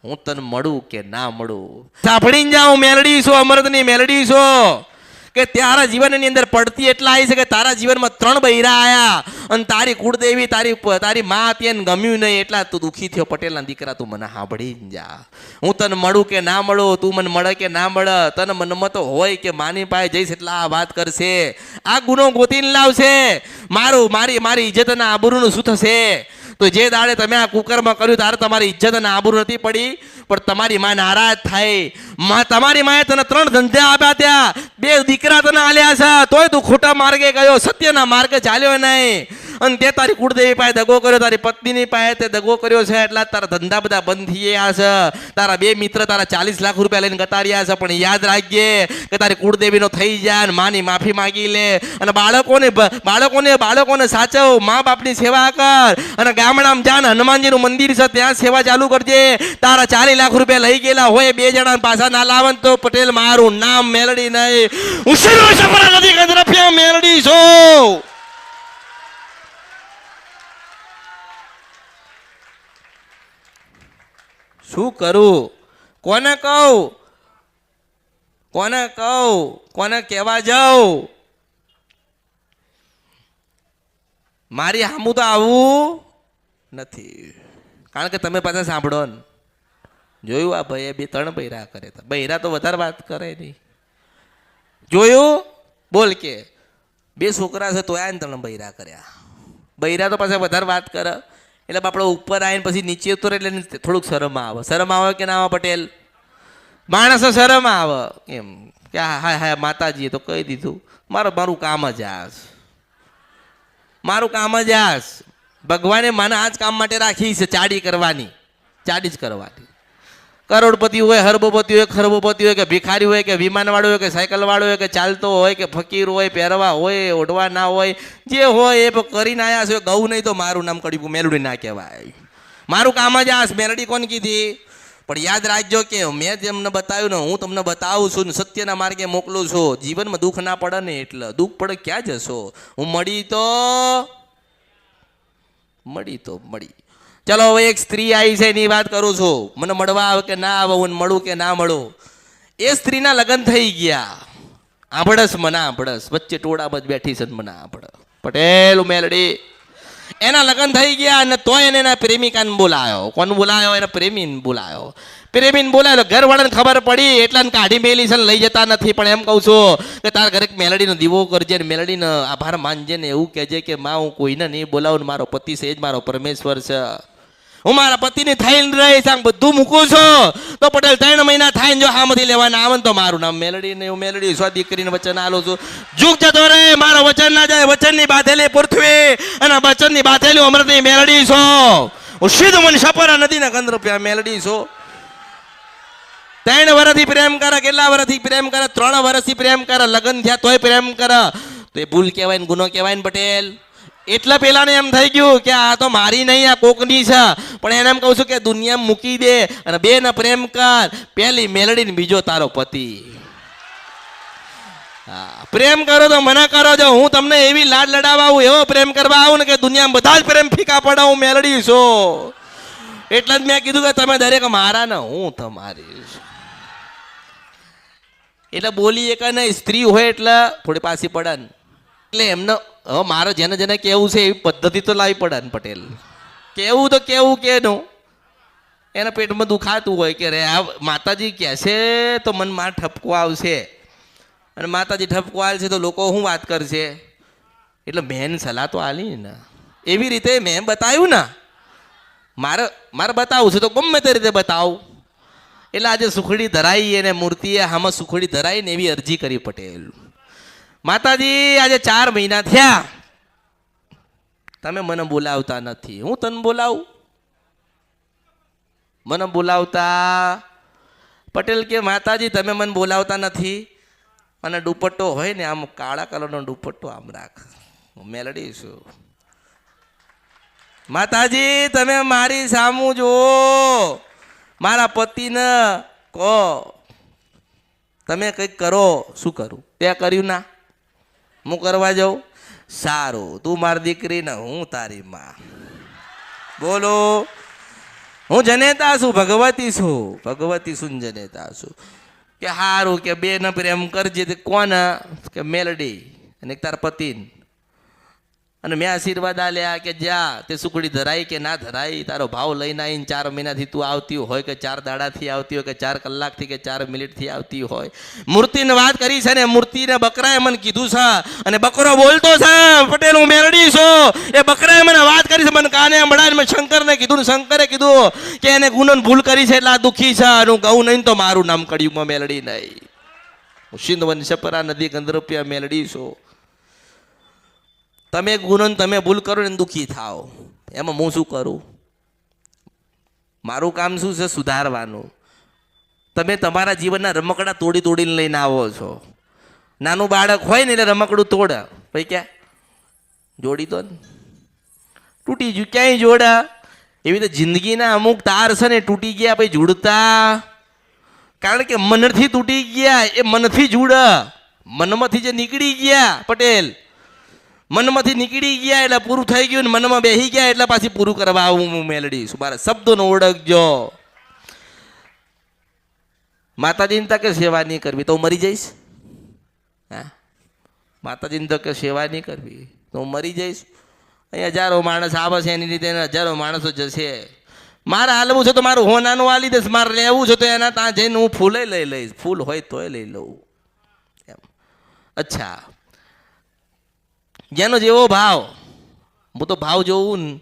હું તને મળું કે ના મળું, સાંભળીને જા. હું મેલડી છું, અમૃતની મેલડી છું. કે તારા જીવનની અંદર પડતી એટલા આવી છે કે તારા જીવનમાં 3 બૈરા આવ્યા અને તારી કુળદેવી તારી મા હતી એને ગમ્યું નહીં એટલા તું દુઃખી થયો. પટેલના દીકરા તું મને સાંભળીને જા. હું તને મળું કે ના મળું, તું મને મળે કે ના મળે, તને મનમાં તો હોય કે માની પાસે જઈશ એટલે આ વાત કરશે, આ ગુનો ગોતીને લાવશે, મારી ઇજ્જત અને આબરૂનું શું થશે? તો જે દાડે તમે આ કુકર્મ કર્યું ત્યારે તમારી ઇજ્જત અને આબરૂ નથી પડી, પણ તમારી માં નારાજ થાય. તમારી માએ તને 3 ધંધા આપ્યા, ત્યાં 2 દીકરા તને આલ્યા છે, તોય તું ખોટા માર્ગે ગયો, સત્યના માર્ગે ચાલ્યો નહીં. અને તે તારી કુળદેવી પાસે દગો કર્યો, તારી પત્નીની પાસે તે દગો કર્યો છે, એટલા તારા ધંધા બધા બંધ થઈ ગયા છે. તારા 2 મિત્ર તારા 40 લાખ રૂપિયા લઈને ગતાર્યા છે. પણ યાદ રાખજે કે તારી કુળદેવીનો થઈ જાય ને માની માફી માગી લે. અને બાળકોને સાચવ, મા બાપની સેવા કર. અને ગામડામાં જાન હનુમાનજીનું મંદિર છે ત્યાં સેવા ચાલુ કરજે. તારા 40 લાખ રૂપિયા લઈ ગયેલા હોય 2 જણા પાછા ના લાવન તો પટેલ મારું નામ મેલડી નહીં. હું મેલડી છું. શું કરું? કોને કહું? કોને કહેવા જાઉં? મારી સામું તો આવું નથી, કારણ કે તમે પાછા સાંભળો ને. જોયું આ ભાઈએ 2-3 બૈરા કરે, બૈરા તો વધારે વાત કરે નહીં. જોયું? બોલ કે 2 છોકરા છે તો આ 3 બૈરા કર્યા. બૈરા તો પાછા વધારે વાત કરે એટલે આપણે ઉપર આવીને પછી નીચે ઉતરે એટલે થોડુંક શરમ આવે. શરમ આવે કે ના આવે પટેલ? માણસો શરમ આવે એમ કે હા માતાજીએ તો કહી દીધું, મારું કામ જ આસ. ભગવાને મને આ જ કામ માટે રાખી છે, ચાડી જ કરવાની. કરોડપતિ હોય, હરબોપતિ હોય, ખરબોપતિ હોય, કે ભિખારી હોય, કે વિમાનવાળો હોય, કે સાયકલવાળો હોય, કે ચાલતો હોય, કે ફકીર હોય, પહેરવા હોય, ઓઢવા ના હોય, જે હોય એ કરીને આવ્યા છે. ગૌ નહીં તો મારું નામ કડ્યું મેલડી ના કહેવાય. મારું કામ જ આસ. મેલડી કોણ કીધી? પણ યાદ રાખજો કે મેં તમને બતાવ્યું ને હું તમને બતાવું છું ને સત્યના માર્ગે મોકલું છું. જીવનમાં દુઃખ ના પડે ને એટલે દુઃખ પડે ક્યાં જશો? હું મળી. ચલો હવે એક સ્ત્રી આવી છે એની વાત કરું છું. મને મળવા આવે કે ના આવે, હું મળું કે ના મળું. એ સ્ત્રીના લગ્ન થઈ ગયા. આંભળસ મને આંભળસ, વચ્ચે ટોળામાં જ બેઠી છે મને આંભળ. પટેલ મેલડી એના લગ્ન થઈ ગયા અને તોય એને એના પ્રેમિકાને બોલાયો. કોને બોલાયો? એના પ્રેમીને બોલાયો. પ્રેમીને બોલાયો, ઘરવાળાને ખબર પડી એટલે કાઢી મેલી છે, લઈ જતા નથી. પણ એમ કહું છું કે તારા ઘરે મેલડીનો દીવો કરજે ને મેલડીનો આભાર માનજે ને એવું કહેજે કે માં હું કોઈને નહીં બોલાવું, મારો પતિ છે જ મારો પરમેશ્વર છે. હું મારા પતિની થઈને રહીશ, આમ બધું મૂકું છું. તો પટેલ 3 મહિના થાય ને જો હામાંથી લેવાના આવે ને તો મારું નામ મેલડી ને હું મેલડી સ્વ દીકરીને વચન આલું છું. જુગ જતો રે મારો વચન ના જાય. વચનની બાંધેલી પૃથ્વી અને વચનની બાંધેલી અમૃતની મેલડી છો. હું સીધ મને સપરા નદીના કંદ રૂપિયા મેલડી છો. 3 વર્ષથી પ્રેમ કરે, કેટલા વર્ષથી પ્રેમ કરે? 3 વર્ષથી પ્રેમ કરે, લગ્ન થયા તોય પ્રેમ કરે. તો એ ભૂલ કહેવાય ને ગુનો કહેવાય ને પટેલ? એટલે પેલાને એમ થઈ ગયું કે આ તો મારી નહીં, આ કોકની છે. પણ એને એમ કહું છું કે દુનિયા મૂકી દે અને બેને પ્રેમ કર. પહેલી મેલડી ને બીજો તારો પતિ. હા, પ્રેમ કરો તો મને કરો. જો હું તમને એવી લાડ લડાવવા આવું, એવો પ્રેમ કરવા આવું ને કે દુનિયામાં બધા જ પ્રેમ ફીકા પડે. હું મેલડી છું. એટલે જ મેં કીધું કે તમે દરેક મારા ને હું તમારી. એટલે બોલી એક નહીં, સ્ત્રી હોય એટલે થોડી પાછી પડે ને. એટલે એમને હવે મારે જેને જેને કેવું છે એવી પદ્ધતિ તો લાવી પડે ને પટેલ. કેવું તો કેવું કે નું એના પેટમાં દુખાતું હોય કે રે આ માતાજી કહેશે તો મનમાં ઠપકો આવશે, અને માતાજી ઠપકો આવશે તો લોકો શું વાત કરશે. એટલે મેં સલાહ તો આલી ને એવી રીતે મેં બતાવ્યું ને. મારે બતાવું છે તો ગમે તે રીતે બતાવું. એટલે આજે સુખડી ધરાઈ અને મૂર્તિએ આમાં સુખડી ધરાઈ ને એવી અરજી કરી પટેલ. માતાજી આજે 4 મહિના થયા, તમે મને બોલાવતા નથી, હું તને બોલાવું? મને બોલાવતા. પટેલ કે માતાજી તમે મને બોલાવતા નથી, અને દુપટ્ટો હોય ને આમ કાળા કલરનો દુપટ્ટો આમ રાખ, મેલડી છું. માતાજી તમે મારી સામું જુઓ, મારા પતિને કહો તમે કંઈક કરો. શું કરું? તે કર્યું ના, હું કરવા જાઉં? સારું, તું મારી દીકરી ને હું તારી માં. બોલો, હું જનેતા છું, ભગવતી છું. ભગવતી છું ને જનેતા છું. કે સારું કે બેને પ્રેમ કરજે. તે કોને? કે મેલડી અને તારા પતિને. અને મેં આશીર્વાદ આલ્યા કે જા તે સુખડી ધરાઈ કે ના ધરાઈ તારો ભાવ લઈને આવીને 4 મહિનાથી તું આવતી હોય કે 4 દાડાથી આવતી હોય કે 4 કલાકથી કે 4 મિનિટથી આવતી હોય. મૂર્તિને વાત કરી છે ને, મૂર્તિને બકરાએ મને કીધું છે, અને બકરો બોલતો છે પટેલ હું મેલડી છું. એ બકરાએ મને વાત કરી છે, મને કાને સંભળાય. મેં શંકરને કીધું ને શંકરે કીધું કે એને ગુનો ભૂલ કરી છે એટલે આ દુઃખી છે. હું કહું નહીં તો મારું નામ કળિયુગમાં મેલડી નહીં. હું સિંધવન સપરા નદી ગંધરૂપિયા મેલડી છું. તમે ગુનો તમે ભૂલ કરો ને દુઃખી થાવ, એમાં હું શું કરું? મારું કામ શું છે? સુધારવાનું. તમે તમારા જીવનના રમકડા તોડીને લઈને આવો છો. નાનું બાળક હોય ને એટલે રમકડું તોડ, ભાઈ ક્યાં જોડી દો ને, તૂટી ગયું ક્યાંય જોડા. એવી રીતે જિંદગીના અમુક તાર છે ને તૂટી ગયા ભાઈ જોડતા. કારણ કે મનથી તૂટી ગયા, એ મનથી જોડ. મનમાંથી જે નીકળી ગયા પટેલ, મનમાંથી નીકળી ગયા એટલે પૂરું થઈ ગયું ને મનમાં બેસી ગયા એટલે પાછી પૂરું કરવા આવું હું મેલડી છું. મારા શબ્દોનો ઓળખજો. માતાજીને તકે સેવા નહીં કરવી તો હું મરી જઈશ. હા, માતાજીને તકે સેવા નહીં કરવી તો હું મરી જઈશ. અહીં 1000 માણસ આવે છે, એની રીતે 1000 માણસો જશે. મારે હાલવું છે તો મારું હોનાનું વાલી દઈશ, મારે રહેવું છે તો એના ત્યાં જઈને હું ફૂલે લઈ લઈશ. ફૂલ હોય તોય લઈ લઉં એમ. અચ્છા, જેનો જેવો ભાવ, હું તો ભાવ જોઉં ને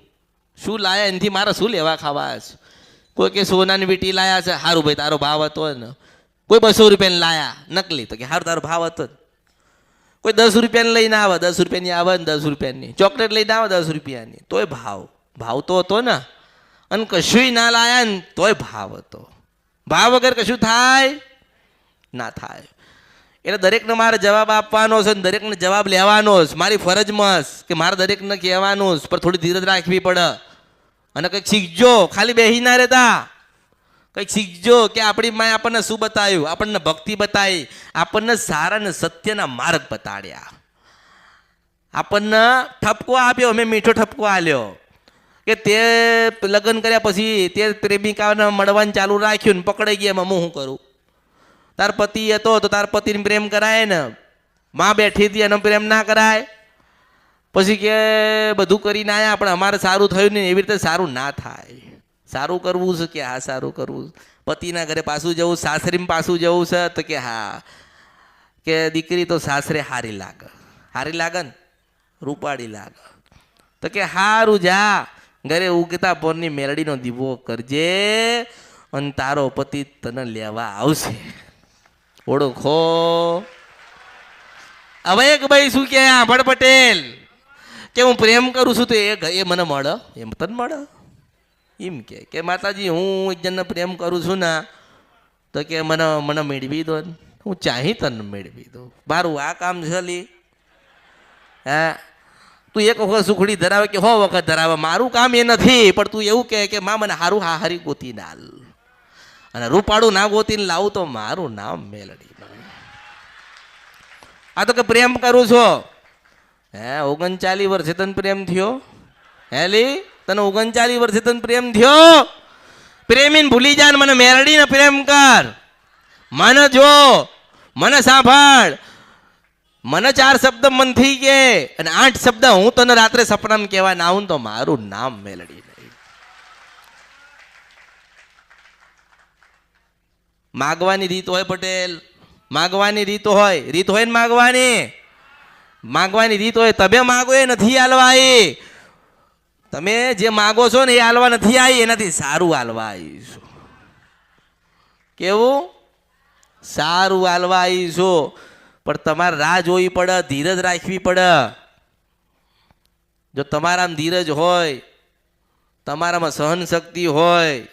શું લાયા એનાથી મારે શું લેવા ખાવા છે. કોઈ કે સોનાની વીટી લાયા છે, સારું ભાઈ તારો ભાવ હતો ને. કોઈ 200 રૂપિયાની લાયા નકલી, તો કે સારું તારો ભાવ હતો ને. કોઈ 10 રૂપિયાની લઈને આવે, 10 રૂપિયાની આવે ને 10 રૂપિયાની ચોકલેટ લઈને આવે 10 રૂપિયાની, તોય ભાવ તો હતો ને. અને કશુંય ના લાયા ને તોય ભાવ હતો. ભાવ વગર કશું થાય ના થાય. એટલે દરેકને મારે જવાબ આપવાનો છે, દરેકને જવાબ લેવાનો છે. મારી ફરજમાં કે મારે દરેકને કહેવાનું છે, પણ થોડી ધીરજ રાખવી પડે. અને કંઈક શીખજો, ખાલી બેસી ના રહેતા. કંઈક શીખજો કે આપણી માએ આપણને શું બતાવ્યું. આપણને ભક્તિ બતાવી, આપણને સારા ને સત્યના માર્ગ બતાડ્યા, આપણને ઠપકો આપ્યો, મેં મીઠો ઠપકો આલ્યો. કે તે લગ્ન કર્યા પછી તે પ્રેમિકાને મળવાનું ચાલુ રાખ્યું ને પકડાઈ ગયા, એમાં હું શું કરું? તાર પતિ હતો તો તાર પતિને પ્રેમ કરાય ને, માં બેઠી હતી એનો પ્રેમ ના કરાય? પછી કે બધું કરીને આવ્યા પણ અમારે સારું થયું નહીં. એવી રીતે સારું ના થાય. સારું કરવું છે કે હા સારું કરવું, પતિના ઘરે પાછું જવું, સાસરીમાં પાછું જવું છે તો કે હા, કે દીકરી તો સાસરે હારી લાગે. હારી લાગે ને, રૂપાળી લાગે તો કે હારું જા ઘરે ઉગતા પોરની મેલડીનો દીવો કરજે અને તારો પતિ તને લેવા આવશે. ઓળખો. હવે એક ભાઈ શું કે આંભળ પટેલ કે હું પ્રેમ કરું છું તો એ મને મળે, એમ તને મળે? એમ કે માતાજી હું એક જણને પ્રેમ કરું છું ને તો કે મને મેળવી દો ને, હું ચાહી તને મેળવી દઉં. મારું આ કામ છે લી. હા, તું એક વખત સુખડી ધરાવે કે 100 વખત ધરાવે, મારું કામ એ નથી. પણ તું એવું કે માં મને હારું હારી ગોતી નાલ, અને રૂપાળું ના ગોતીને લાવું તો મારું નામ મેલડી. આ તો કે પ્રેમ કરું છો. હે 39 વર્ષે તને પ્રેમ થયો? હે લી તને 39 વર્ષે તને પ્રેમ થયો? પ્રેમીને ભૂલી જા ને મને મેલડીને પ્રેમ કર. મને જો, મને સાંભળ, મને 4 શબ્દ મનથી કે અને 8 શબ્દ હું તને રાત્રે સપનામાં કહેવા ના આવું તો મારું નામ મેલડી નહીં. માગવાની રીત હોય પટેલ, માગવાની રીત હોય ને માગવાની રીત હોય. તમે માગો એ નથી હાલવા. તમે જે માગો છો ને એ હાલવા નથી આવી, એનાથી સારું હાલવા આવીશું. કેવું સારું હાલવા આવીશું. પણ તમારે રાહ જોવી પડે, ધીરજ રાખવી પડે. જો તમારામાં ધીરજ હોય, તમારામાં સહન શક્તિ હોય,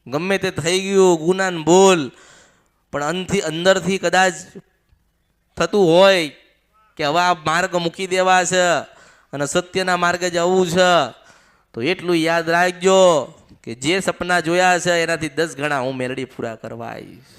ગમે તે થઈ ગયું ગુનાન બોલ, પણ અંદરથી કદાચ થતું હોય કે હવે આ માર્ગ મૂકી દેવા છે અને સત્યના માર્ગે જવું છે, તો એટલું યાદ રાખજો કે જે સપના જોયા છે એનાથી 10 ગણા હું મેલડી પૂરા કરવા આવીશ.